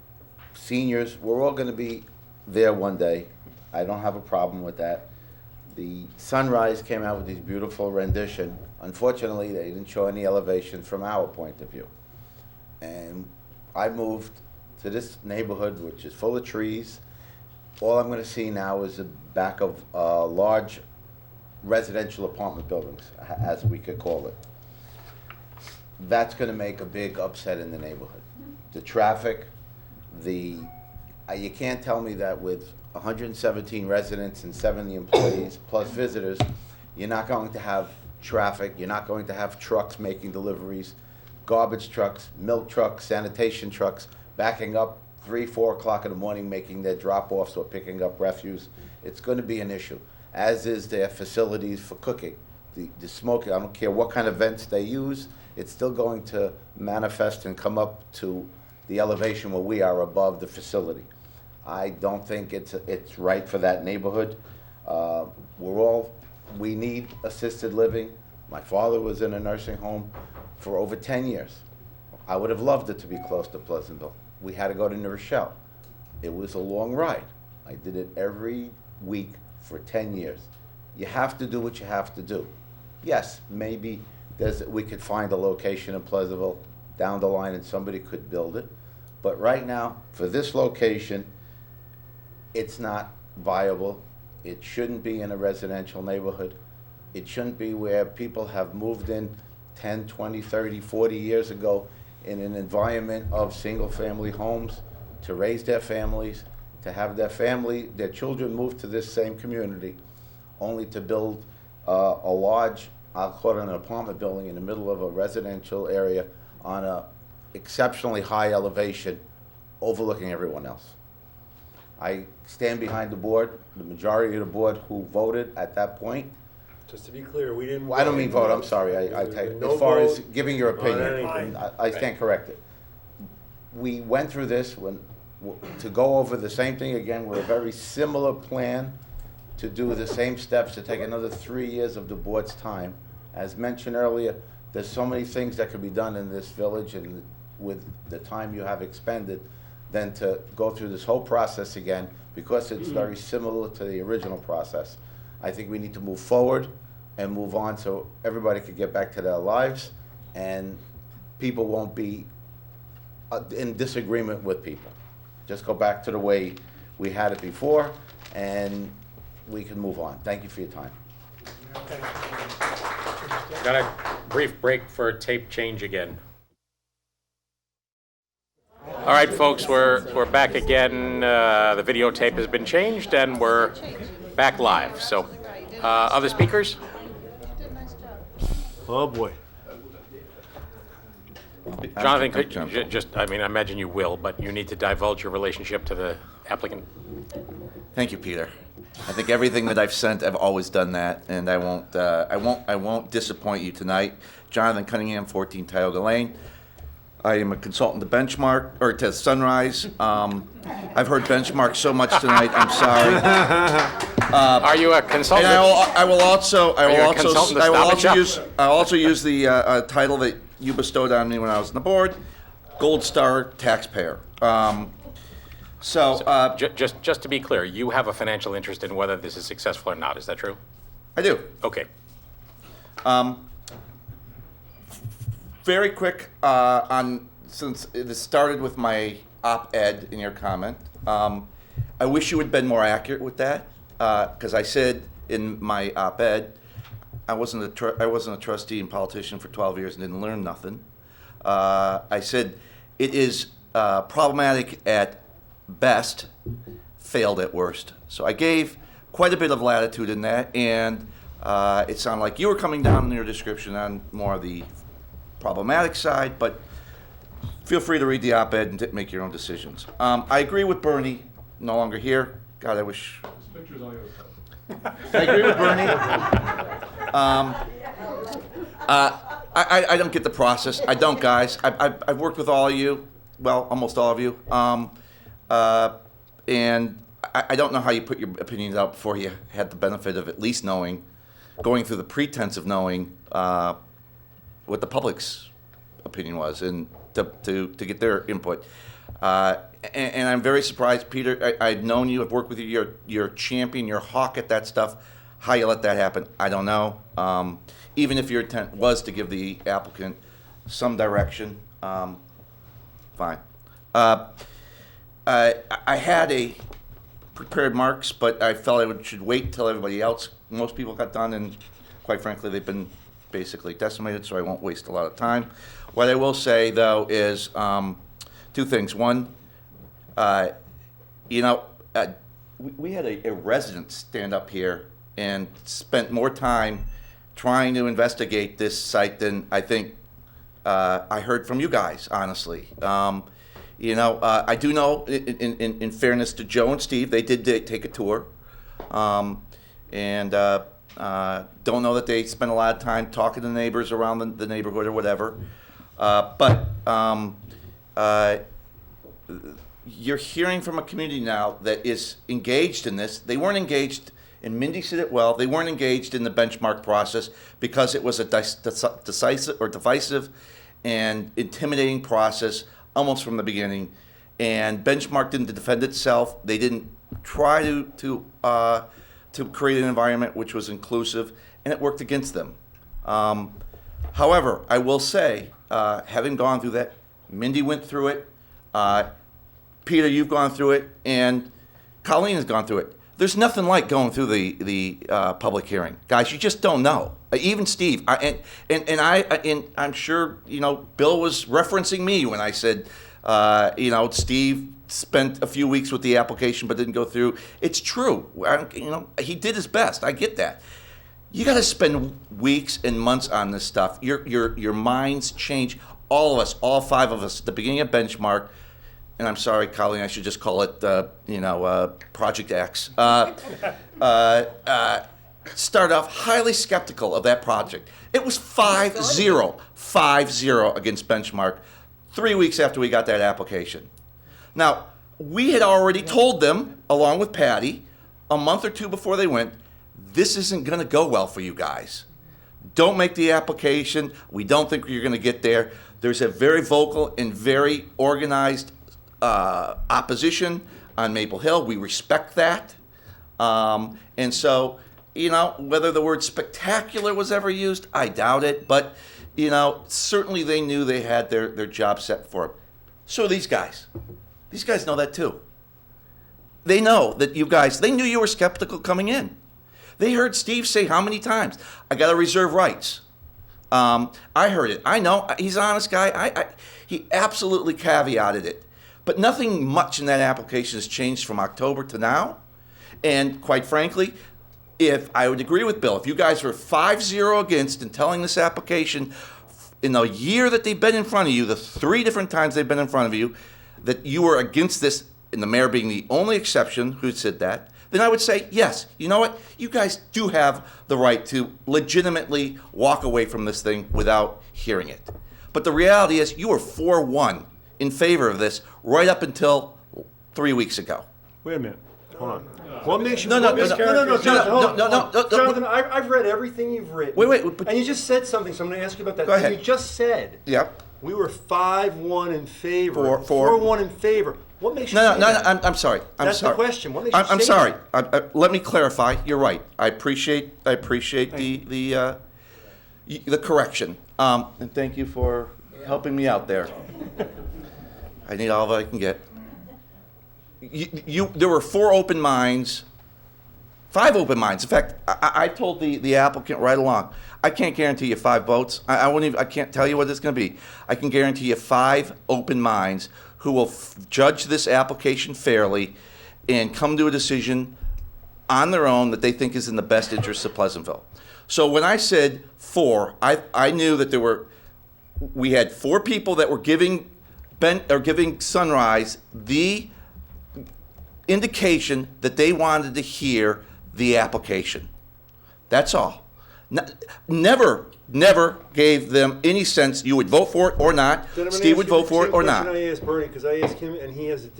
Seniors, we're all gonna be there one day. I don't have a problem with that. The Sunrise came out with this beautiful rendition. Unfortunately, they didn't show any elevation from our point of view. And I moved to this neighborhood, which is full of trees. All I'm gonna see now is the back of large residential apartment buildings, as we could call it. That's gonna make a big upset in the neighborhood. The traffic, you can't tell me that with 117 residents and 70 employees plus visitors, you're not going to have traffic, you're not going to have trucks making deliveries, garbage trucks, milk trucks, sanitation trucks, backing up 3, 4 o'clock in the morning making their drop-offs or picking up refuse. It's gonna be an issue, as is their facilities for cooking. The smoking, I don't care what kind of vents they use, it's still going to manifest and come up to the elevation where we are above the facility. I don't think it's right for that neighborhood. We need assisted living. My father was in a nursing home for over 10 years. I would have loved it to be close to Pleasantville. We had to go to New Rochelle. It was a long ride. I did it every week for 10 years. You have to do what you have to do. Yes, maybe we could find a location in Pleasantville down the line and somebody could build it. But right now, for this location, it's not viable. It shouldn't be in a residential neighborhood. It shouldn't be where people have moved in 10, 20, 30, 40 years ago in an environment of single-family homes to raise their families, to have their children move to this same community, only to build a large, I'll call it an apartment building in the middle of a residential area on a exceptionally high elevation overlooking everyone else. I stand behind the board, the majority of the board who voted at that point. Just to be clear, we didn't. I don't mean vote, I'm sorry, I take, No as far as vote giving your on opinion, anything. I stand corrected. We went through this to go over the same thing again with a very similar plan to do the same steps to take another 3 years of the board's time. As mentioned earlier, there's so many things that could be done in this village and with the time you have expended than to go through this whole process again because it's very similar to the original process. I think we need to move forward and move on so everybody could get back to their lives and people won't be in disagreement with people. Just go back to the way we had it before and we can move on. Thank you for your time. Got a brief break for tape change again. All right, folks, we're back again. The videotape has been changed and we're back live. So, other speakers? Oh, boy. Jonathan, could you I imagine you will, but you need to divulge your relationship to the applicant. Thank you, Peter. I think everything that I've sent, I've always done that, and I won't disappoint you tonight. Jonathan Cunningham, 14 Tioga Lane. I am a consultant to Benchmark, or to Sunrise. I've heard Benchmark so much tonight, I'm sorry. Are you a consultant? And I will also use the title that you bestowed on me when I was on the board, Gold Star Taxpayer. Just to be clear, you have a financial interest in whether this is successful or not. Is that true? I do. Okay. Very quick since this started with my op-ed in your comment. I wish you had been more accurate with that, because I said in my op-ed, I wasn't a trustee and politician for 12 years and didn't learn nothing. I said it is problematic at best, failed at worst. So I gave quite a bit of latitude in that, and it sounded like you were coming down in your description on more of the problematic side, but feel free to read the op-ed and make your own decisions. I agree with Bernie, no longer here. God, I wish. I agree with Bernie. I don't get the process. I don't, guys. I've worked with all of you, well, almost all of you, and I don't know how you put your opinions out before you had the benefit of at least knowing, going through the pretense of knowing what the public's opinion was, and to get their input. And I'm very surprised, Peter. I've known you, I've worked with you. You're a champion, you're a hawk at that stuff. How you let that happen, I don't know. Even if your intent was to give the applicant some direction, fine. I had a prepared marks, but I felt I should wait till everybody else, most people got done, and quite frankly, they've been basically decimated, so I won't waste a lot of time. What I will say, though, is two things. One, we had a resident stand up here and spent more time trying to investigate this site than I think I heard from you guys, honestly. I do know, in fairness to Joe and Steve, they did take a tour. Don't know that they spent a lot of time talking to neighbors around the neighborhood or whatever. But you're hearing from a community now that is engaged in this. They weren't engaged, and Mindy said it well, they weren't engaged in the benchmark process because it was a divisive and intimidating process almost from the beginning. And benchmark didn't defend itself. They didn't try to create an environment which was inclusive, and it worked against them. However, I will say, having gone through that, Mindy went through it, Peter, you've gone through it, and Colleen has gone through it. There's nothing like going through the public hearing. Guys, you just don't know. Even Steve, I'm sure, Bill was referencing me when I said, Steve spent a few weeks with the application but didn't go through. It's true. He did his best. I get that. You got to spend weeks and months on this stuff. Your minds change. All of us, all five of us, at the beginning of benchmark, and I'm sorry, Colleen, I should just call it, Project X. Start off highly skeptical of that project. It was 5-0 against benchmark 3 weeks after we got that application. Now, we had already told them, along with Patty, a month or two before they went, this isn't going to go well for you guys. Don't make the application. We don't think you're going to get there. There's a very vocal and very organized opposition on Maple Hill. We respect that. And so, whether the word spectacular was ever used, I doubt it. But, certainly they knew they had their job set for them. So these guys know that too. They know that they knew you were skeptical coming in. They heard Steve say how many times, I got to reserve rights. I heard it. I know. He's an honest guy. He absolutely caveated it. But nothing much in that application has changed from October to now. And quite frankly, if I would agree with Bill, if you guys were 5-0 against and telling this application in the year that they've been in front of you, the 3 different times they've been in front of you, that you were against this, and the mayor being the only exception who said that, then I would say, yes, you know what? You guys do have the right to legitimately walk away from this thing without hearing it. But the reality is you were 4-1 in favor of this right up until 3 weeks ago. Wait a minute. Hold on. What makes you? No, Jonathan, I've read everything you've written. Wait, but and you just said something, so I'm going to ask you about that. Go ahead. You just said. Yep. We were 5-1 in favor. 4-1 in favor. What makes you? No, say that? I'm sorry. That's sorry. the question. What makes you I'm say sorry. that? Let me clarify. You're right. I appreciate the correction. And thank you for helping me out there. I need all that I can get. There were 4 open minds, 5 open minds. In fact, I told the applicant right along, I can't guarantee you 5 votes. I can't tell you what it's going to be. I can guarantee you 5 open minds who will judge this application fairly and come to a decision on their own that they think is in the best interest of Pleasantville. So when I said 4, I knew that we had 4 people that were giving Sunrise the indication that they wanted to hear the application. That's all. Never gave them any sense you would vote for it or not. Steve would vote for it or not. I asked Bernie because I asked him, and he has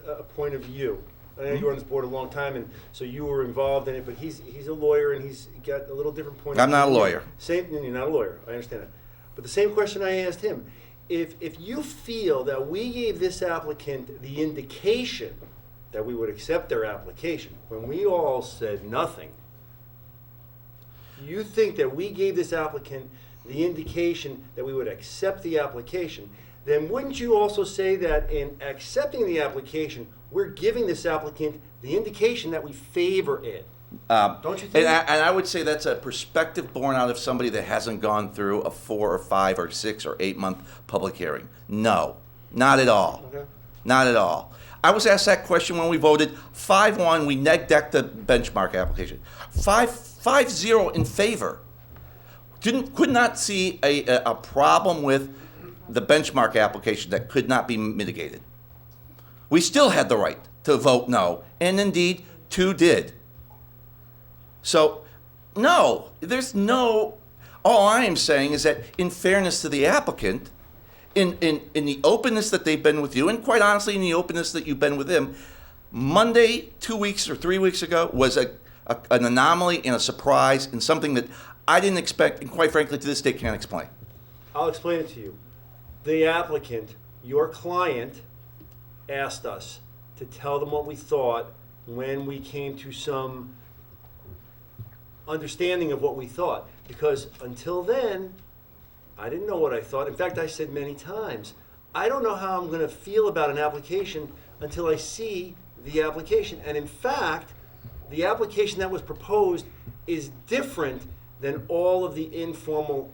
a point of view. I know you were on this board a long time, and so you were involved in it. But he's a lawyer, and he's got a little different point of view. I'm not a lawyer. You're not a lawyer. I understand that. But the same question I asked him: if you feel that we gave this applicant the indication that we would accept their application when we all said nothing, you think that we gave this applicant the indication that we would accept the application, then wouldn't you also say that in accepting the application, we're giving this applicant the indication that we favor it? Don't you think? And I would say that's a perspective born out of somebody that hasn't gone through a 4 or 5 or 6 or 8 month public hearing. No, not at all. Okay. Not at all. I was asked that question when we voted 5-1. We neg-decked the benchmark application. 5-0 in favor. Could not see a problem with the benchmark application that could not be mitigated. We still had the right to vote no, and indeed 2 did. So, no, there's no. All I am saying is that in fairness to the applicant, in the openness that they've been with you, and quite honestly, in the openness that you've been with him, Monday, 2 weeks or 3 weeks ago, was an anomaly and a surprise and something that I didn't expect, and quite frankly, to this day, can't explain. I'll explain it to you. The applicant, your client, asked us to tell them what we thought when we came to some understanding of what we thought. Because until then, I didn't know what I thought. In fact, I said many times, I don't know how I'm going to feel about an application until I see the application. And in fact, the application that was proposed is different than all of the informal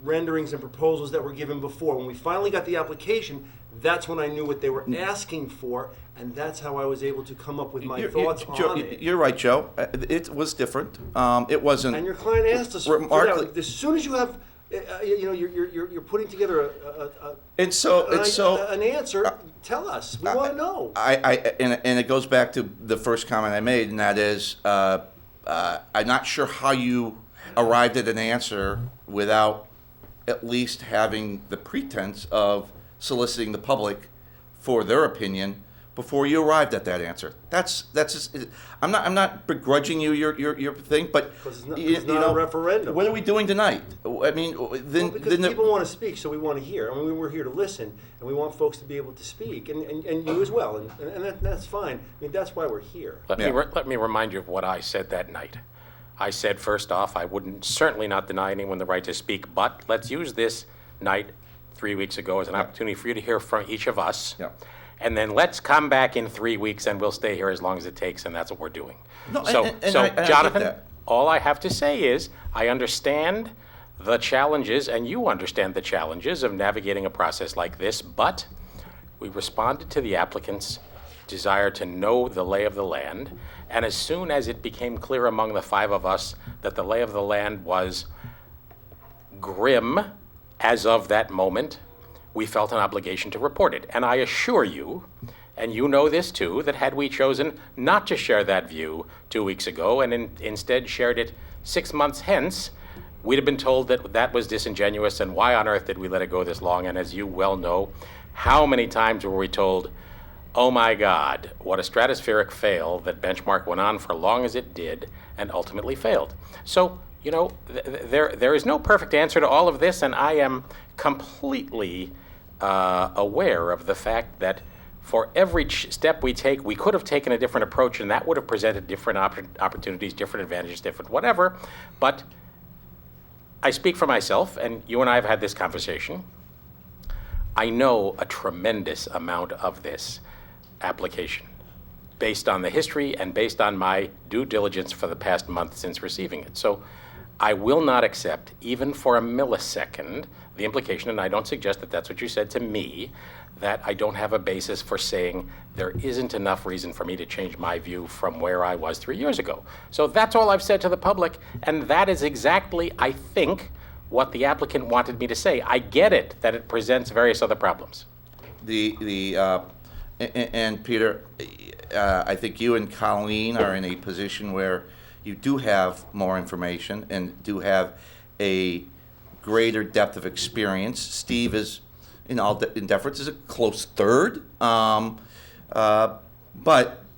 renderings and proposals that were given before. When we finally got the application, that's when I knew what they were asking for, and that's how I was able to come up with my thoughts on it. You're right, Joe. It was different. It wasn't. And your client asked us for that. As soon as you have, you're putting together an answer. Tell us. We want to know. And it goes back to the first comment I made, and that is, I'm not sure how you arrived at an answer without at least having the pretense of soliciting the public for their opinion before you arrived at that answer. That's just, I'm not begrudging you your thing, but it's not a referendum. What are we doing tonight? I mean, because people want to speak, so we want to hear. I mean, we're here to listen, and we want folks to be able to speak, and you as well, and that's fine. I mean, that's why we're here. Let me remind you of what I said that night. I said, first off, I wouldn't certainly not deny anyone the right to speak, but let's use this night 3 weeks ago as an opportunity for you to hear from each of us. Yeah. And then let's come back in 3 weeks and we'll stay here as long as it takes, and that's what we're doing. No, so, and I Jonathan, get that. all I have to say is I understand the challenges, and you understand the challenges of navigating a process like this, but we responded to the applicant's desire to know the lay of the land, and as soon as it became clear among the 5 of us that the lay of the land was grim as of that moment, we felt an obligation to report it. And I assure you, and you know this too, that had we chosen not to share that view 2 weeks ago and instead shared it 6 months hence, we'd have been told that that was disingenuous, and why on earth did we let it go this long? And as you well know, how many times were we told, oh my God, what a stratospheric fail that Benchmark went on for long as it did and ultimately failed. So, you know, there is no perfect answer to all of this, and I am completely aware of the fact that for every step we take, we could have taken a different approach, and that would have presented different opportunities, different advantages, different whatever. But I speak for myself, and you and I have had this conversation. I know a tremendous amount of this application based on the history and based on my due diligence for the past month since receiving it. So I will not accept, even for a millisecond, the implication, and I don't suggest that that's what you said to me, that I don't have a basis for saying there isn't enough reason for me to change my view from where I was 3 years ago. So that's all I've said to the public, and that is exactly, I think, what the applicant wanted me to say. I get it that it presents various other problems. And Peter, I think you and Colleen are in a position where you do have more information and do have a greater depth of experience. Steve is, in deference, is a close third. But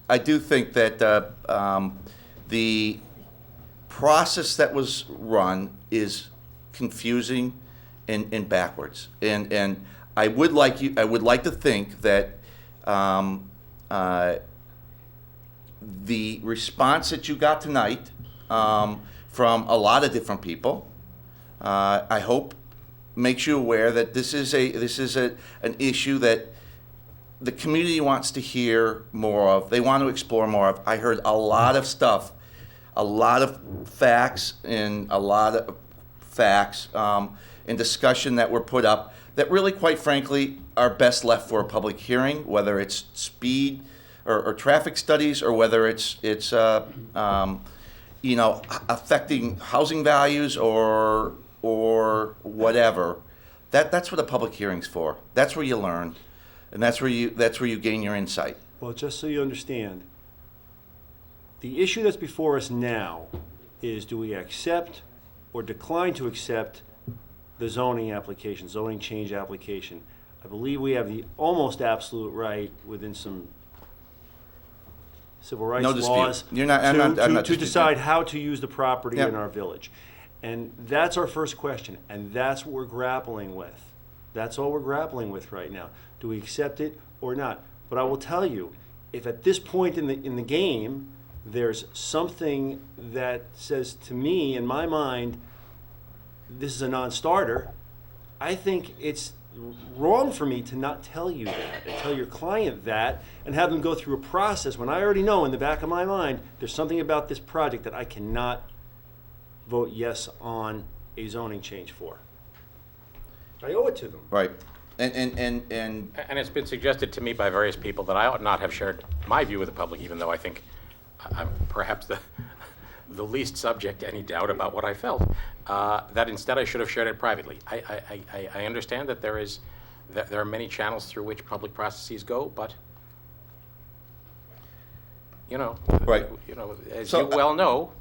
I do think that the process that was run is confusing and backwards. And I would like to think that the response that you got tonight from a lot of different people, I hope makes you aware that this is an issue that the community wants to hear more of. They want to explore more of. I heard a lot of stuff, a lot of facts and discussion that were put up that really, quite frankly, are best left for a public hearing, whether it's speed or traffic studies, or whether it's affecting housing values or whatever. That's what a public hearing's for. That's where you learn, and that's where you gain your insight. Well, just so you understand, the issue that's before us now is, do we accept or decline to accept the zoning application, zoning change application? I believe we have the almost absolute right within some civil rights laws to decide how to use the property in our village. And that's our first question, and that's what we're grappling with. That's all we're grappling with right now. Do we accept it or not? But I will tell you, if at this point in the game, there's something that says to me, in my mind, this is a non-starter, I think it's wrong for me to not tell you that, and tell your client that, and have them go through a process when I already know in the back of my mind there's something about this project that I cannot vote yes on a zoning change for. I owe it to them. Right. And it's been suggested to me by various people that I ought not have shared my view with the public, even though I think I'm perhaps the least subject to any doubt about what I felt, that instead I should have shared it privately. I understand that there are many channels through which public processes go, but right. As you well know,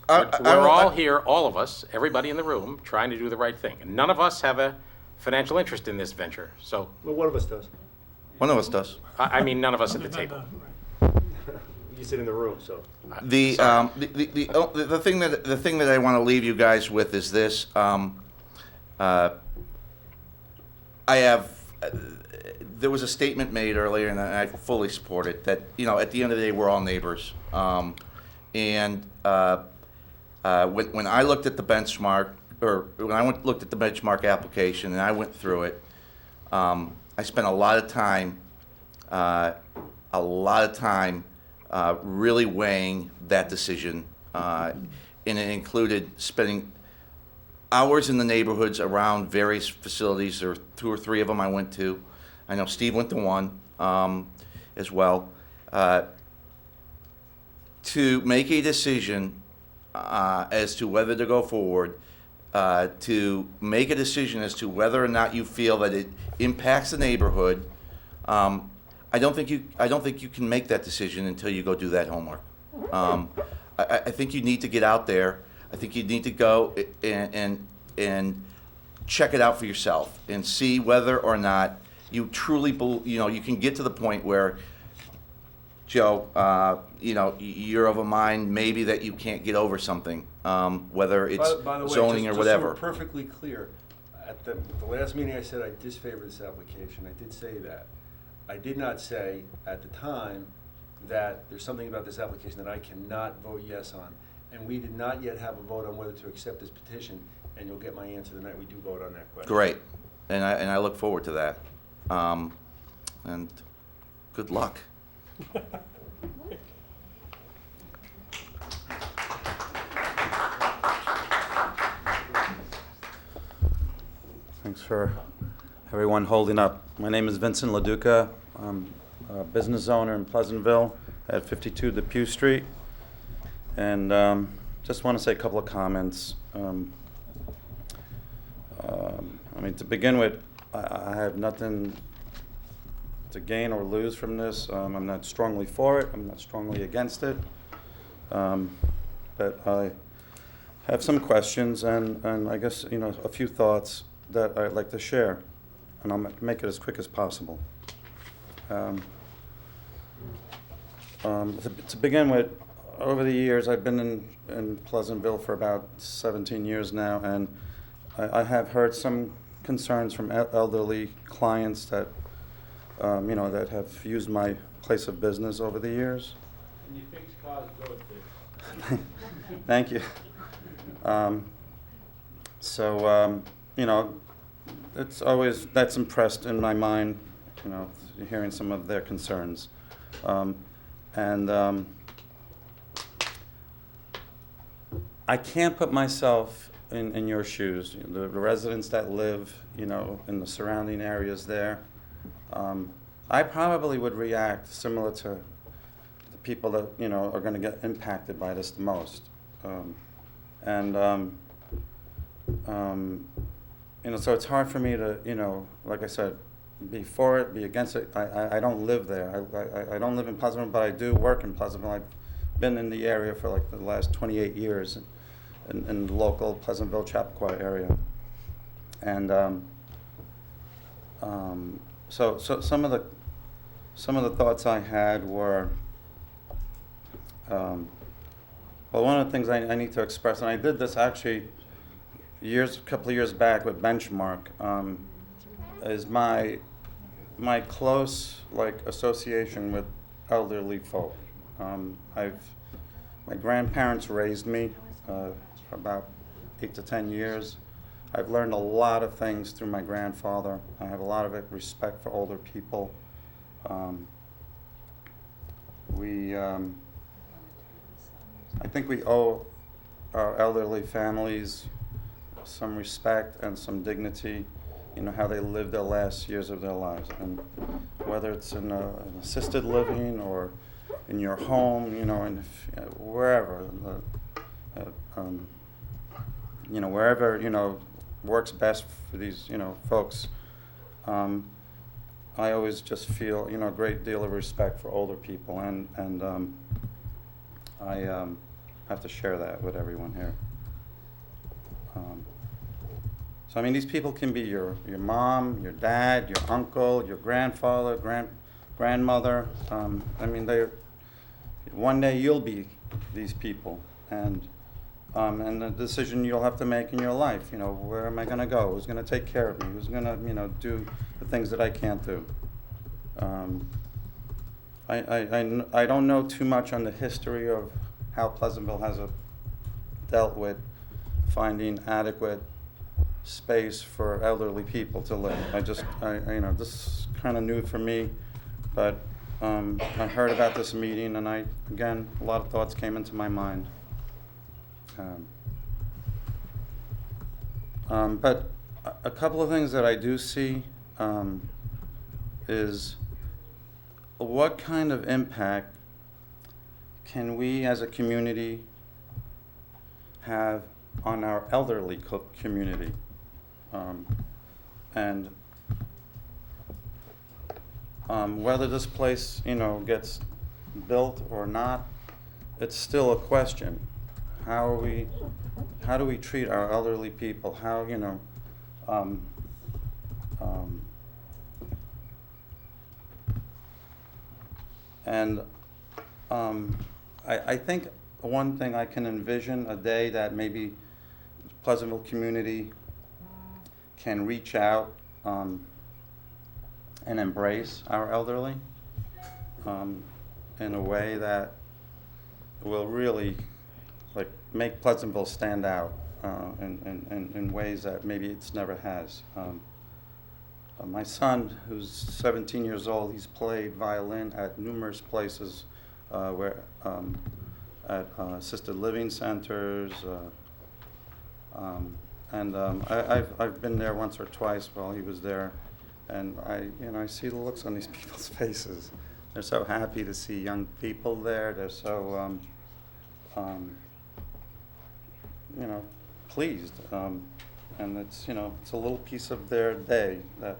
we're all here, all of us, everybody in the room, trying to do the right thing. And none of us have a financial interest in this venture. So, well, one of us does. One of us does. I mean, none of us at the table. You sit in the room, so. The thing that I want to leave you guys with is this. There was a statement made earlier, and I fully support it, that at the end of the day, we're all neighbors. When I looked at the benchmark, looked at the benchmark application, and I went through it, I spent a lot of time really weighing that decision, and it included spending hours in the neighborhoods around various facilities. There were 2 or 3 of them I went to. I know Steve went to one as well, to make a decision as to whether to go forward, to make a decision as to whether or not you feel that it impacts the neighborhood. I don't think you can make that decision until you go do that homework. I think you need to get out there. I think you need to go and check it out for yourself and see whether or not you truly, you can get to the point where, Joe, you're of a mind maybe that you can't get over something, whether it's By the way, zoning or just whatever. so we're perfectly clear, at the last meeting I said I disfavor this application. I did say that. I did not say at the time that there's something about this application that I cannot vote yes on. And we did not yet have a vote on whether to accept this petition, and you'll get my answer the night we do vote on that question. Great, and I look forward to that. And good luck. Thanks for everyone holding up. My name is Vincent LaDuca. I'm a business owner in Pleasantville at 52 Depew Street. And just want to say a couple of comments. I mean, to begin with, I have nothing to gain or lose from this. I'm not strongly for it. I'm not strongly against it. But I have some questions and I guess, a few thoughts that I'd like to share. And I'll make it as quick as possible. To begin with, over the years, I've been in Pleasantville for about 17 years now, and I have heard some concerns from elderly clients that, that have used my place of business over the years. Can you fix cars good? Thank you. It's always, that's impressed in my mind, hearing some of their concerns. I can't put myself in your shoes, the residents that live, in the surrounding areas there. I probably would react similar to the people that, are going to get impacted by this the most. So it's hard for me to, like I said, be for it, be against it. I don't live there. I don't live in Pleasantville, but I do work in Pleasantville. I've been in the area for like the last 28 years in the local Pleasantville, Chappaqua area. And so some of the thoughts I had were, well, one of the things I need to express, and I did this actually a couple of years back with Benchmark, is my close association with elderly folk. My grandparents raised me for about 8 to 10 years. I've learned a lot of things through my grandfather. I have a lot of respect for older people. I think we owe our elderly families some respect and some dignity, how they live their last years of their lives. And whether it's in an assisted living or in your home, wherever, wherever, works best for these, folks. I always just feel, a great deal of respect for older people, and I have to share that with everyone here. So, these people can be your mom, your dad, your uncle, your grandfather, grandmother. One day you'll be these people, and the decision you'll have to make in your life. Where am I going to go? Who's going to take care of me? Who's going to, do the things that I can't do? I don't know too much on the history of how Pleasantville has dealt with finding adequate space for elderly people to live. This is kind of new for me, but I heard about this meeting, and again, a lot of thoughts came into my mind. But a couple of things that I do see is what kind of impact can we as a community have on our elderly community? And whether this place, gets built or not, it's still a question. how do we treat our elderly people? How, you know, and I think one thing I can envision a day that maybe Pleasantville community can reach out and embrace our elderly in a way that will really like make Pleasantville stand out in ways that maybe it's never has. My son, who's 17 years old, he's played violin at numerous places at assisted living centers, and I've been there once or twice while he was there, and I see the looks on these people's faces. They're so happy to see young people there. They're so pleased, and it's it's a little piece of their day that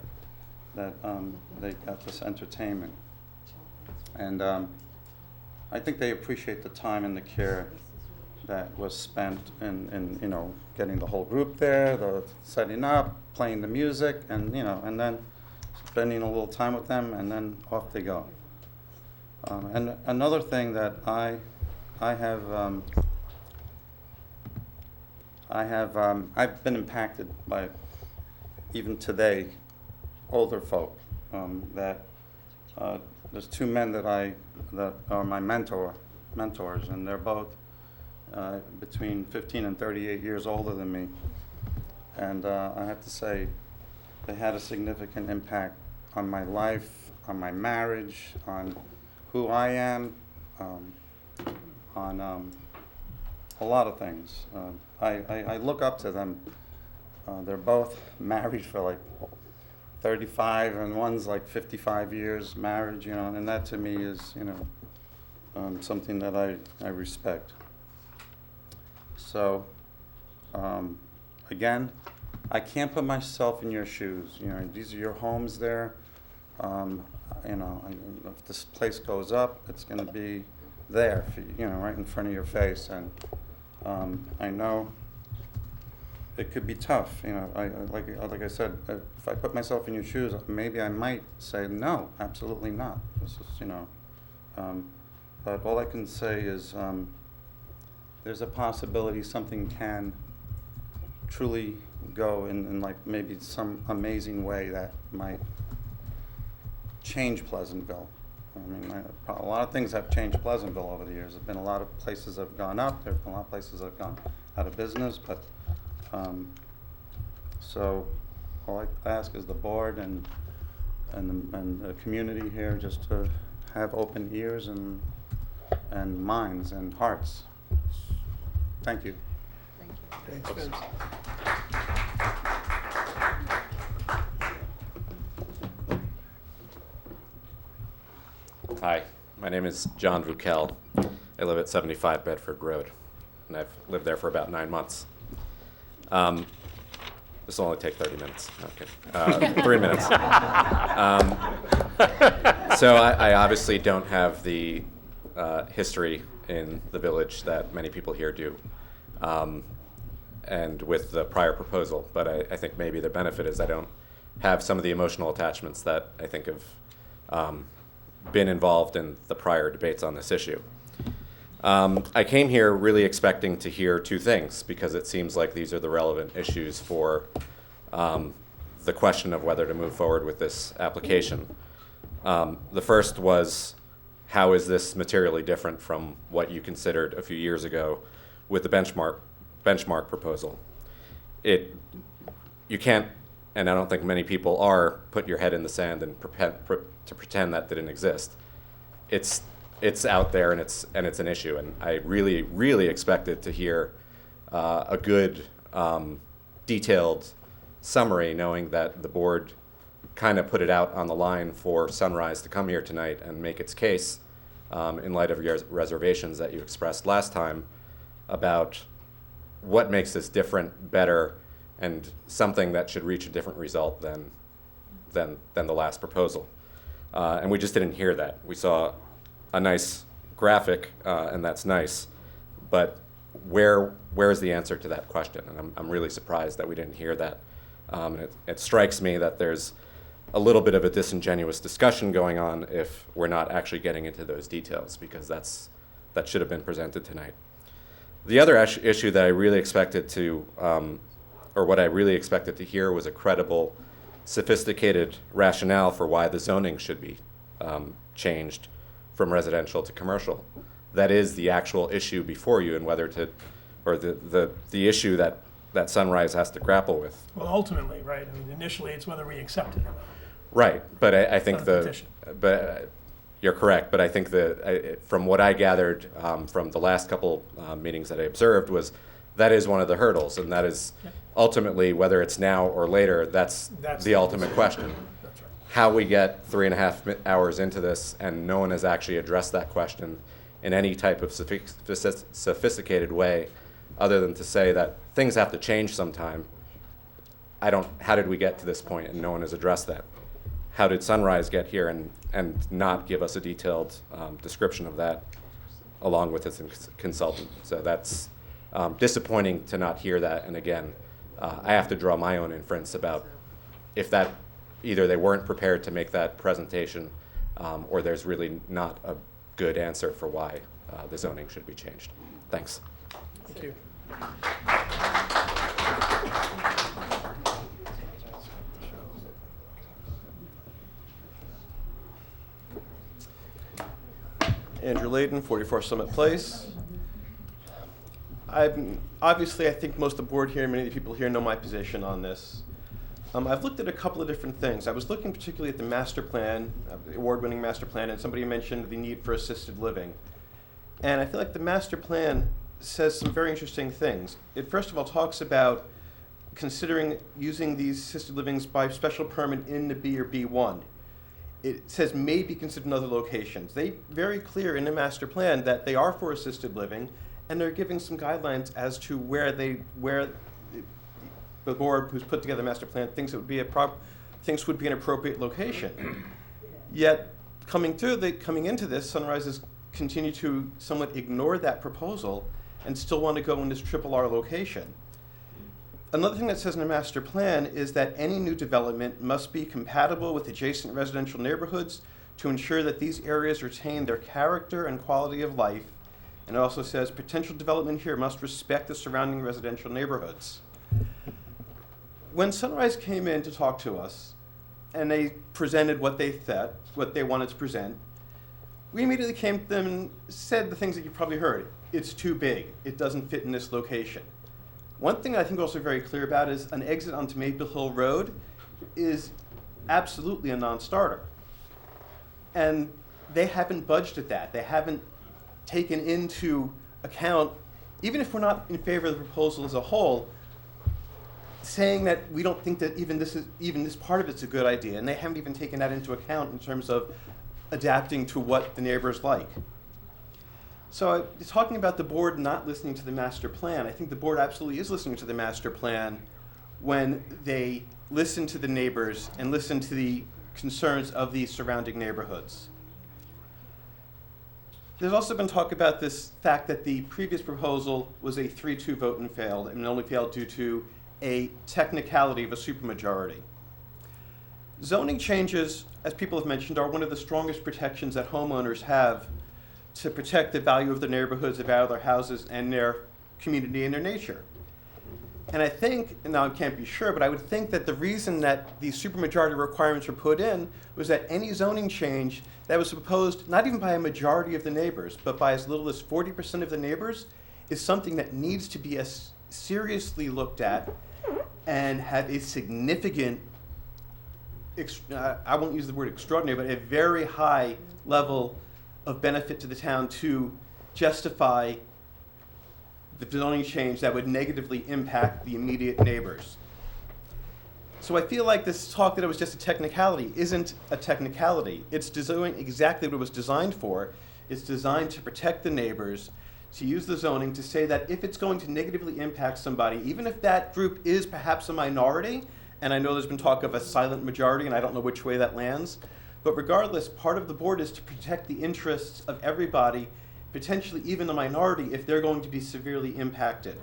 they got this entertainment, and I think they appreciate the time and the care that was spent in getting the whole group there, the setting up, playing the music, and and then spending a little time with them, and then off they go. And another thing that I've been impacted by, even today, older folk. There's two men that are my mentors, and they're both between 15 and 38 years older than me. And I have to say, they had a significant impact on my life, on my marriage, on who I am, on a lot of things. I look up to them. They're both married for like 35, and one's like 55 years marriage, and that to me is, something that I respect. So, again, I can't put myself in your shoes. These are your homes there. If this place goes up, it's going to be there for you, right in front of your face. And I know it could be tough. Like I said, if I put myself in your shoes, maybe I might say no, absolutely not. This is, but all I can say is there's a possibility something can truly go in like maybe some amazing way that might change Pleasantville. I mean, a lot of things have changed Pleasantville over the years. There's been a lot of places that have gone up. There have been a lot of places that have gone out of business. But so all I ask is the board and the community here just to have open ears and minds and hearts. Thank you. Thanks, Vince. Hi, my name is John Vukel. I live at 75 Bedford Road, and I've lived there for about 9 months. This will only take 30 minutes. Okay, 3 minutes. So I obviously don't have the history in the village that many people here do, and with the prior proposal, but I think maybe the benefit is I don't have some of the emotional attachments that I think have been involved in the prior debates on this issue. I came here really expecting to hear two things, because it seems like these are the relevant issues for the question of whether to move forward with this application. The first was, how is this materially different from what you considered a few years ago with the benchmark proposal? You can't, and I don't think many people are, put your head in the sand and to pretend that didn't exist. It's out there, and it's an issue, and I really, really expected to hear a good, detailed summary, knowing that the board kind of put it out on the line for Sunrise to come here tonight and make its case in light of your reservations that you expressed last time about what makes this different, better, and something that should reach a different result than the last proposal. And we just didn't hear that. We saw a nice graphic, and that's nice, but where's the answer to that question? And I'm really surprised that we didn't hear that. And it strikes me that there's a little bit of a disingenuous discussion going on if we're not actually getting into those details, because that should have been presented tonight. The other issue that I really expected to, or what I really expected to hear, was a credible, sophisticated rationale for why the zoning should be changed from residential to commercial. That is the actual issue before you, and whether to, or the issue that Sunrise has to grapple with. Well, ultimately, right? I mean, initially, it's whether we accept it or not. Right, but I think petition. You're correct, but I think from what I gathered from the last couple meetings that I observed, was that is one of the hurdles, and that is ultimately, whether it's now or later, that's the ultimate question. That's right. How we get 3.5 hours into this and no one has actually addressed that question in any type of sophisticated way, other than to say that things have to change sometime. How did we get to this point and no one has addressed that? How did Sunrise get here and not give us a detailed description of that along with its consultant? So that's disappointing to not hear that. And again, I have to draw my own inference about if that either they weren't prepared to make that presentation or there's really not a good answer for why the zoning should be changed. Thanks. Thank you. Andrew Layden, 44 Summit Place. Obviously, I think most of the board here, many of the people here know my position on this. I've looked at a couple of different things. I was looking particularly at the master plan, the award-winning master plan, and somebody mentioned the need for assisted living. And I feel like the master plan says some very interesting things. It first of all talks about considering using these assisted livings by special permit in the B or B1. It says may be considered in other locations. They very clear in the master plan that they are for assisted living, and they're giving some guidelines as to where the board who's put together the master plan thinks it would be would be an appropriate location. Yet coming into this, Sunrise has continued to somewhat ignore that proposal and still want to go in this triple R location. Another thing that says in the master plan is that any new development must be compatible with adjacent residential neighborhoods to ensure that these areas retain their character and quality of life. And it also says potential development here must respect the surrounding residential neighborhoods. When Sunrise came in to talk to us and they presented what they thought, what they wanted to present, we immediately came to them and said the things that you probably heard. It's too big. It doesn't fit in this location. One thing I think also very clear about is an exit onto Maple Hill Road is absolutely a non-starter. And they haven't budged at that. They haven't taken into account, even if we're not in favor of the proposal as a whole, saying that we don't think that even this part of it's a good idea, and they haven't even taken that into account in terms of adapting to what the neighbors like. So talking about the board not listening to the master plan, I think the board absolutely is listening to the master plan when they listen to the neighbors and listen to the concerns of the surrounding neighborhoods. There's also been talk about this fact that the previous proposal was a 3-2 vote and failed, and only failed due to a technicality of a supermajority. Zoning changes, as people have mentioned, are one of the strongest protections that homeowners have to protect the value of their neighborhoods, the value of their houses, and their community and their nature. And I think, and now I can't be sure, but I would think that the reason that the supermajority requirements were put in was that any zoning change that was proposed, not even by a majority of the neighbors, but by as little as 40% of the neighbors, is something that needs to be seriously looked at and have a significant, I won't use the word extraordinary, but a very high level of benefit to the town to justify the zoning change that would negatively impact the immediate neighbors. So I feel like this talk that it was just a technicality isn't a technicality. It's doing exactly what it was designed for. It's designed to protect the neighbors, to use the zoning to say that if it's going to negatively impact somebody, even if that group is perhaps a minority, and I know there's been talk of a silent majority, and I don't know which way that lands, but regardless, part of the board is to protect the interests of everybody potentially even a minority if they're going to be severely impacted.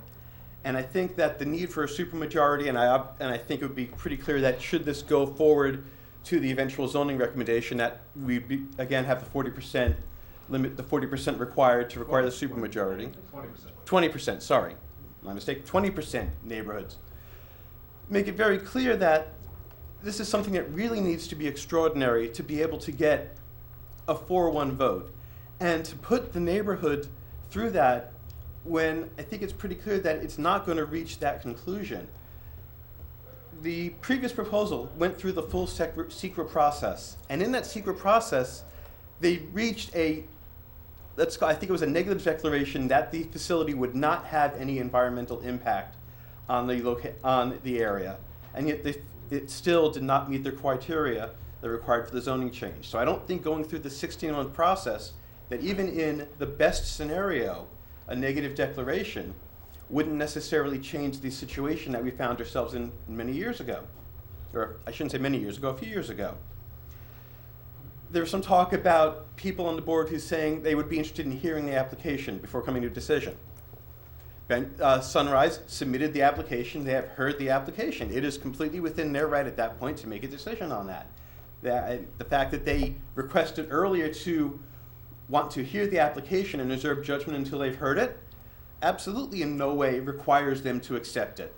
And I think that the need for a supermajority, and I think it would be pretty clear that should this go forward to the eventual zoning recommendation, that we again have the 40% limit, the 40% required to require the supermajority. 20%, sorry, my mistake, 20% neighborhoods. Make it very clear that this is something that really needs to be extraordinary to be able to get a 4-1 vote. And to put the neighborhood through that when I think it's pretty clear that it's not going to reach that conclusion. The previous proposal went through the full secret process. And in that secret process, they reached I think it was a negative declaration that the facility would not have any environmental impact on the area. And yet it still did not meet the criteria that are required for the zoning change. So I don't think going through the 16-month process, that even in the best scenario, a negative declaration wouldn't necessarily change the situation that we found ourselves in many years ago. Or I shouldn't say many years ago, a few years ago. There was some talk about people on the board who's saying they would be interested in hearing the application before coming to a decision. Sunrise submitted the application. They have heard the application. It is completely within their right at that point to make a decision on that. The fact that they requested earlier to want to hear the application and reserve judgment until they've heard it, absolutely in no way requires them to accept it.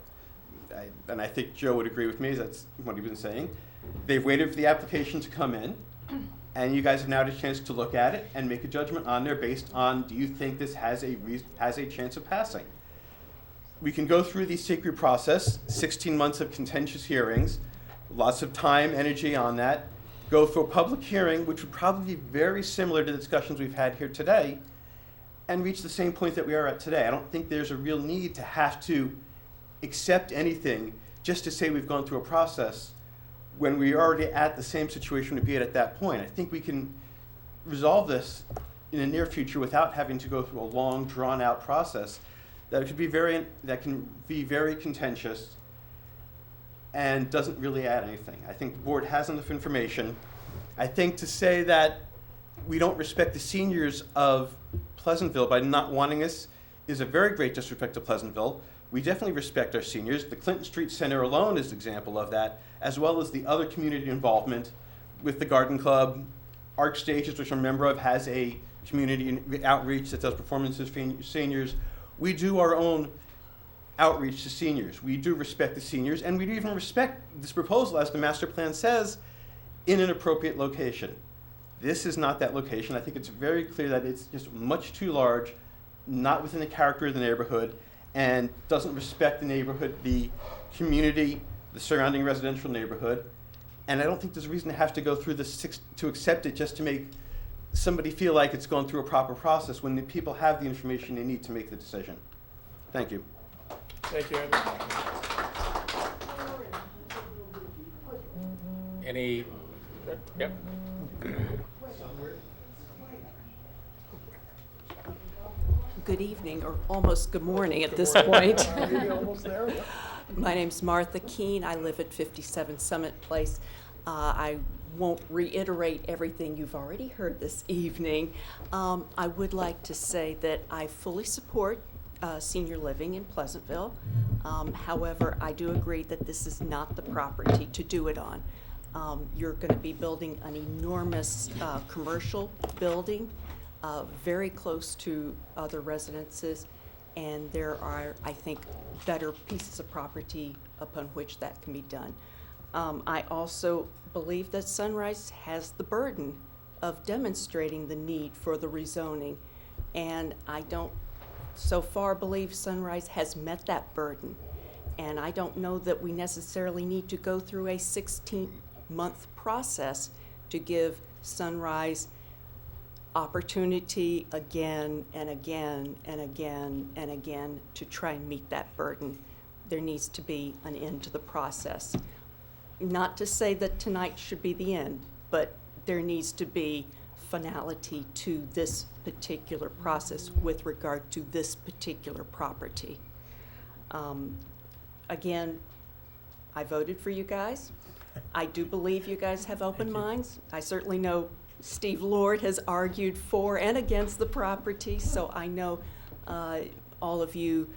And I think Joe would agree with me, that's what he's been saying. They've waited for the application to come in, and you guys have now had a chance to look at it and make a judgment on there based on, do you think this has a chance of passing? We can go through the secret process, 16 months of contentious hearings, lots of time, energy on that, go through a public hearing, which would probably be very similar to the discussions we've had here today, and reach the same point that we are at today. I don't think there's a real need to have to accept anything just to say we've gone through a process when we're already at the same situation we'd be at that point. I think we can resolve this in the near future without having to go through a long, drawn-out process that can be very contentious and doesn't really add anything. I think the board has enough information. I think to say that we don't respect the seniors of Pleasantville by not wanting us is a very great disrespect to Pleasantville. We definitely respect our seniors. The Clinton Street Center alone is an example of that, as well as the other community involvement with the Garden Club. Arc Stages, which I'm a member of, has a community outreach that does performances for seniors. We do our own outreach to seniors. We do respect the seniors, and we do even respect this proposal, as the master plan says, in an appropriate location. This is not that location. I think it's very clear that it's just much too large, not within the character of the neighborhood, and doesn't respect the neighborhood, the community, the surrounding residential neighborhood. And I don't think there's a reason to have to go through this to accept it just to make somebody feel like it's gone through a proper process when the people have the information they need to make the decision. Thank you. Thank you, Any, yep. Good evening, or almost good morning at this point. Almost there. My name's Martha Keene. I live at 57 Summit Place. I won't reiterate everything you've already heard this evening. I would like to say that I fully support senior living in Pleasantville. However, I do agree that this is not the property to do it on. You're going to be building an enormous commercial building very close to other residences, and there are, I think, better pieces of property upon which that can be done. I also believe that Sunrise has the burden of demonstrating the need for the rezoning, and I don't so far believe Sunrise has met that burden. And I don't know that we necessarily need to go through a 16-month process to give Sunrise opportunity again and again and again and again to try and meet that burden. There needs to be an end to the process. Not to say that tonight should be the end, but there needs to be finality to this particular process with regard to this particular property. Again, I voted for you guys. I do believe you guys have open minds. I certainly know Steve Lord has argued for and against the property, so I know all of you,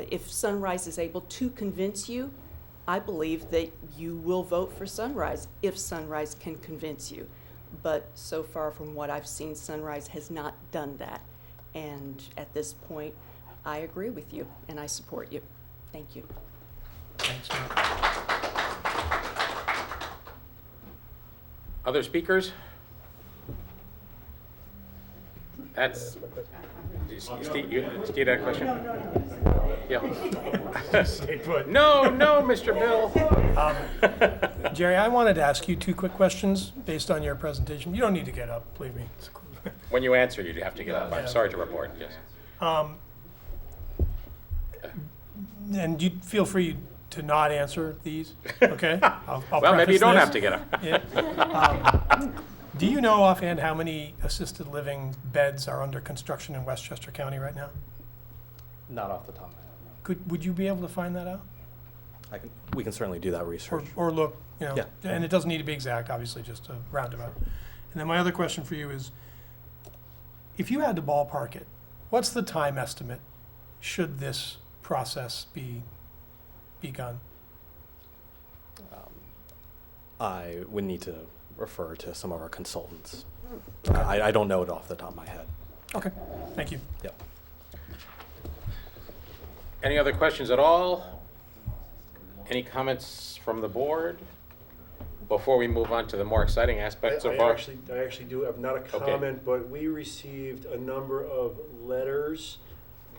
if Sunrise is able to convince you, I believe that you will vote for Sunrise if Sunrise can convince you. But so far from what I've seen, Sunrise has not done that. And at this point, I agree with you and I support you. Thank you. Thanks, Other speakers? That's, Steve, you had a question? Yeah. Stay put. No, Mr. Bill. Jerry, I wanted to ask you two quick questions based on your presentation. You don't need to get up, believe me. When you answer, you have to get up. I'm sorry to report, yes. And you feel free to not answer these, okay? I'll Well, maybe you preface don't this. have to get up. Yeah. Do you know offhand how many assisted living beds are under construction in Westchester County right now? Not off the top of my head. Would you be able to find that out? We can certainly do that research. Or look, Yeah. and it doesn't need to be exact, obviously, just a roundabout. And then my other question for you is, if you had to ballpark it, what's the time estimate should this process be begun? I would need to refer to some of our consultants. Okay. I don't know it off the top of my head. Okay, thank you. Yep. Any other questions at all? Any comments from the board? Before we move on to the more exciting aspects of I our... actually do have not a Okay. comment, but we received a number of letters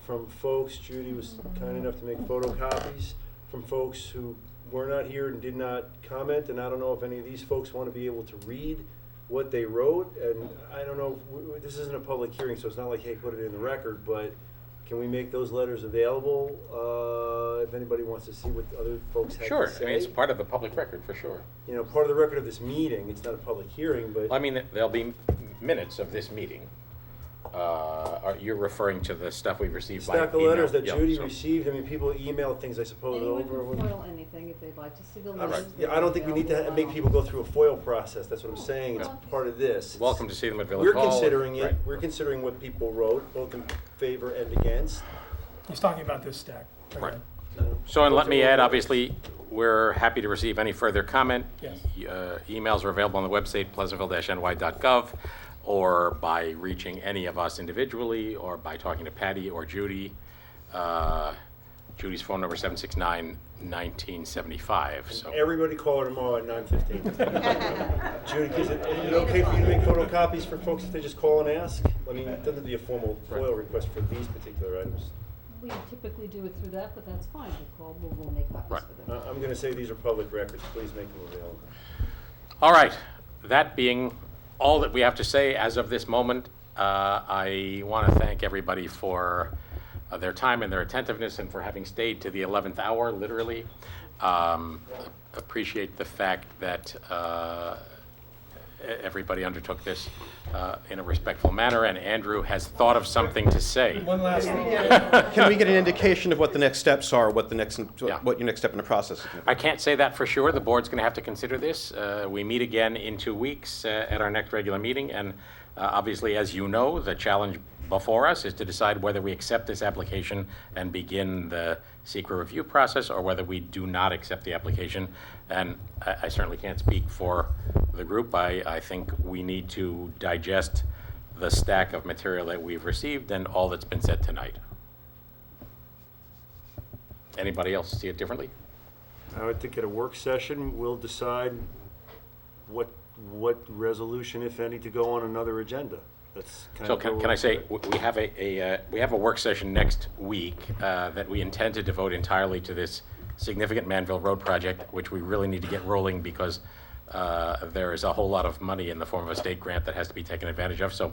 from folks. Judy was kind enough to make photocopies from folks who were not here and did not comment, and I don't know if any of these folks want to be able to read what they wrote, and I don't know, this isn't a public hearing, so it's not like, hey, put it in the record, but can we make those letters available if anybody wants to see what other folks have Sure, to I say? mean, it's part of the public record, for sure. You know, part of the record of this meeting, it's not a public hearing, but I mean, there'll be minutes of this meeting. You're referring to the stuff we've received by email? stack of letters that Yeah, Judy so- received, I mean, people email things, I suppose, Anyone over. can foil anything if they'd like to see the All letters. right. Yeah, I don't think we need to make people go through a FOIL process, that's what I'm saying, it's part of this. Welcome to see them at Village We're Hall. considering it, Right. we're considering what people wrote, both in favor and against. He's talking about this stack. Right. So, and let me add, obviously, we're happy to receive any further comment. Yes. Emails are available on the website, pleasantville-ny.gov, or by reaching any of us individually, or by talking to Patty or Judy. Judy's phone number 769-1975. So Everybody call her tomorrow at 9:15. Judy, is it okay for you to make photocopies for folks if they just call and ask? I mean, it doesn't be a formal FOIL request for these particular items. We typically do it through that, but that's fine. We'll make copies for them. I'm going to say these are public records, please make them available. all right, that being all that we have to say as of this moment, I want to thank everybody for their time and their attentiveness and for having stayed to the 11th hour, literally. Appreciate the fact that everybody undertook this in a respectful manner, and Andrew has thought of something to say. One last thing. Can we get an indication of what the next steps are, what your next step in the process is? I can't say that for sure. The board's going to have to consider this. We meet again in 2 weeks at our next regular meeting, and obviously, as you know, the challenge before us is to decide whether we accept this application and begin the secret review process, or whether we do not accept the application. And I certainly can't speak for the group. I think we need to digest the stack of material that we've received and all that's been said tonight. Anybody else see it differently? I would think at a work session, we'll decide what resolution, if any, to go on another agenda. That's kind So of can I say, we have a work session next week that we intend to devote entirely to this significant Manville Road project, which we really need to get rolling because there is a whole lot of money in the form of a state grant that has to be taken advantage of. So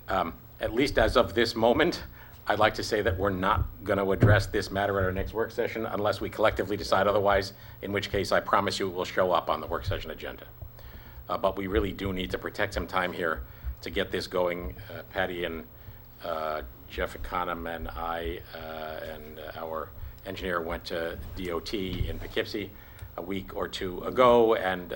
at least as of this moment, I'd like to say that we're not going to address this matter at our next work session unless we collectively decide otherwise, in which case I promise you it will show up on the work session agenda. But we really do need to protect some time here to get this going. Patty and Jeff Econom and I and our engineer went to DOT in Poughkeepsie a week or two ago, and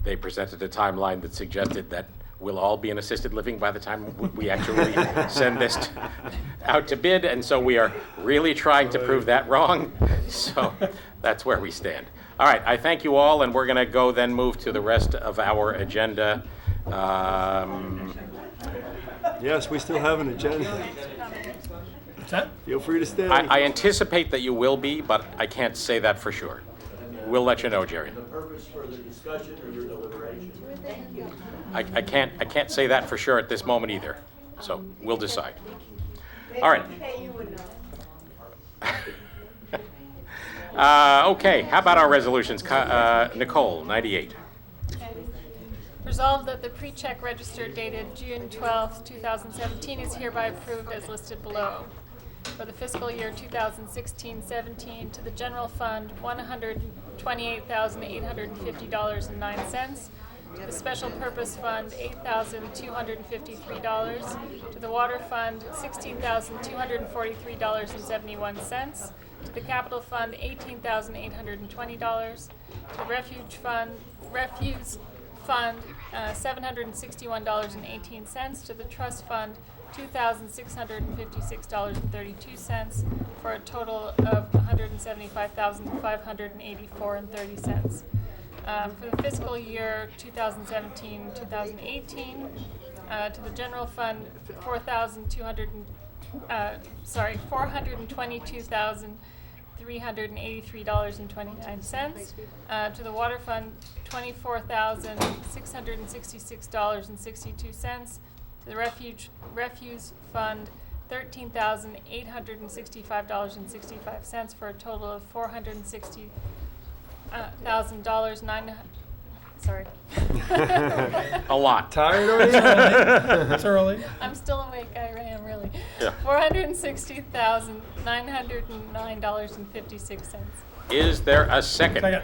they presented a timeline that suggested that we'll all be in assisted living by the time we actually send this out to bid, and so we are really trying to prove that wrong. So that's where we stand. All right, I thank you all, and we're going to go then move to the rest of our agenda. Yes, we still have an agenda. What's that? Feel free to stay. I anticipate that you will be, but I can't say that for sure. We'll let you know, Jerry. The purpose for the discussion or your deliberation? I can't say that for sure at this moment either. So we'll decide. All right. Okay, how about our resolutions? Nicole, 98. Resolved that the pre-check register dated June 12th, 2017 is hereby approved as listed below. For the fiscal year 2016-17 to the general fund, $128,850.09. To the special purpose fund, $8,253. To the water fund, $16,243.71. To the capital fund, $18,820. To the refuse fund, $761.18. To the trust fund, $2,656.32, for a total of $175,584.30. For the fiscal year 2017-2018, to the general fund, $422,383.29. To the water fund, $24,666.62. To the refuse fund, $13,865.65, for a total of $460,000. A lot. Tired already? It's early. I'm still awake. I am really. Yeah. $460,909.56. Is there a second? Second.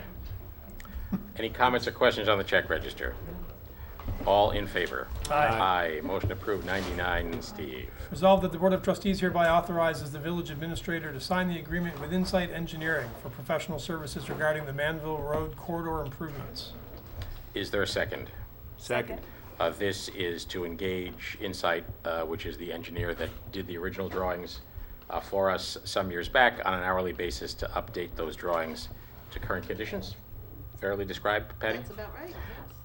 Any comments or questions on the check register? All in favor? Aye. Aye. Motion approved. 99, Steve. Resolved that the Board of Trustees hereby authorizes the village administrator to sign the agreement with Insite Engineering for professional services regarding the Manville Road corridor improvements. Is there a second? Second. This is to engage Insite, which is the engineer that did the original drawings for us some years back, on an hourly basis to update those drawings to current conditions. Fairly described, Patty? That's about right, yes.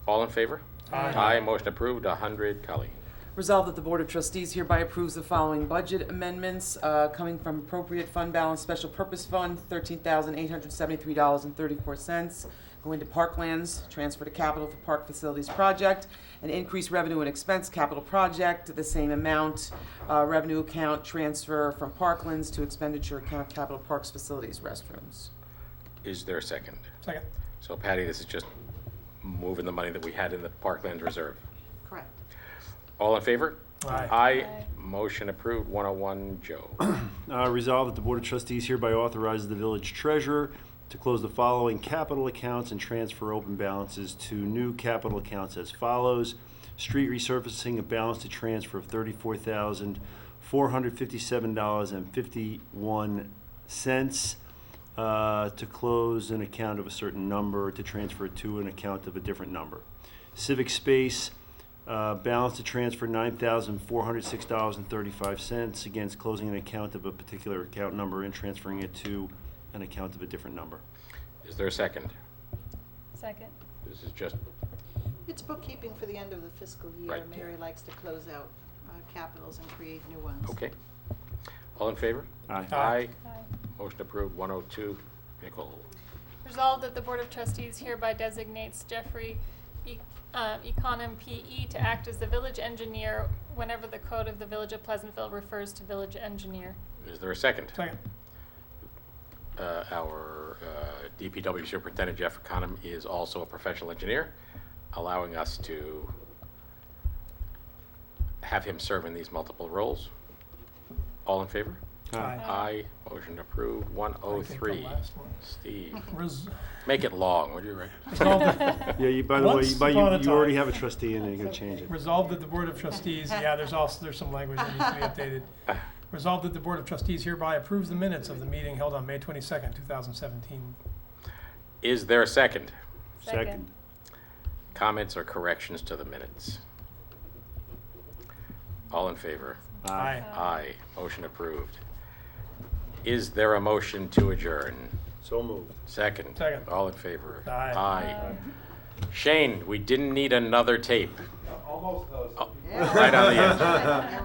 All in favor? Aye. Aye. Motion approved. 100, Colleen. Resolved that the Board of Trustees hereby approves the following budget amendments coming from appropriate fund balance special purpose fund, $13,873.34. Going to Parklands, transfer to capital for park facilities project, and increase revenue and expense capital project, the same amount. Revenue account transfer from Parklands to expenditure account capital parks facilities restrooms. Is there a second? Second. So Patty, this is just moving the money that we had in the Parklands Reserve. Correct. All in favor? Aye. Aye. Motion approved. 101, Joe. Resolved that the Board of Trustees hereby authorizes the village treasurer to close the following capital accounts and transfer open balances to new capital accounts as follows. Street resurfacing, a balance to transfer of $34,457.51. To close an account of a certain number, to transfer it to an account of a different number. Civic space, balance to transfer $9,406.35 against closing an account of a particular account number and transferring it to an account of a different number. Is there a second? Second. This is just, It's bookkeeping for the end of the fiscal year. Right. Mary likes to close out capitals and create new ones. okay. All in favor? Aye. Aye. Aye. Motion approved. 102, Nicole. Resolved that the Board of Trustees hereby designates Jeffrey Econom P.E. to act as the village engineer whenever the code of the Village of Pleasantville refers to village engineer. Is there a second? Second. Our DPW Superintendent, Jeff Econom, is also a professional engineer, allowing us to have him serve in these multiple roles. All in favor? Aye. Aye. Motion approved. 103, I think the last one. Steve. Res- Make it long, would you, Rick? Resolved that- Yeah, by the way, Once upon a you already time. have a trustee in there, you're gonna change it. Resolved that the Board of Trustees, there's some language that needs to be updated. Resolved that the Board of Trustees hereby approves the minutes of the meeting held on May 22nd, 2017. Is there a second? Second. Comments or corrections to the minutes? All in favor? Aye. Aye. Motion approved. Is there a motion to adjourn? So moved. Second. Second. All in favor? Aye. Aye. Shane, we didn't need another tape. Almost those. Right on the edge.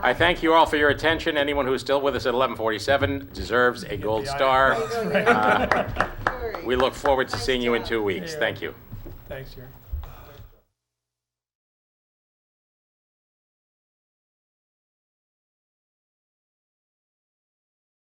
I thank you all for your attention. Anyone who's still with us at 11:47 deserves a gold star. We look forward to seeing you in 2 weeks. Thank you. Thanks, Jerry.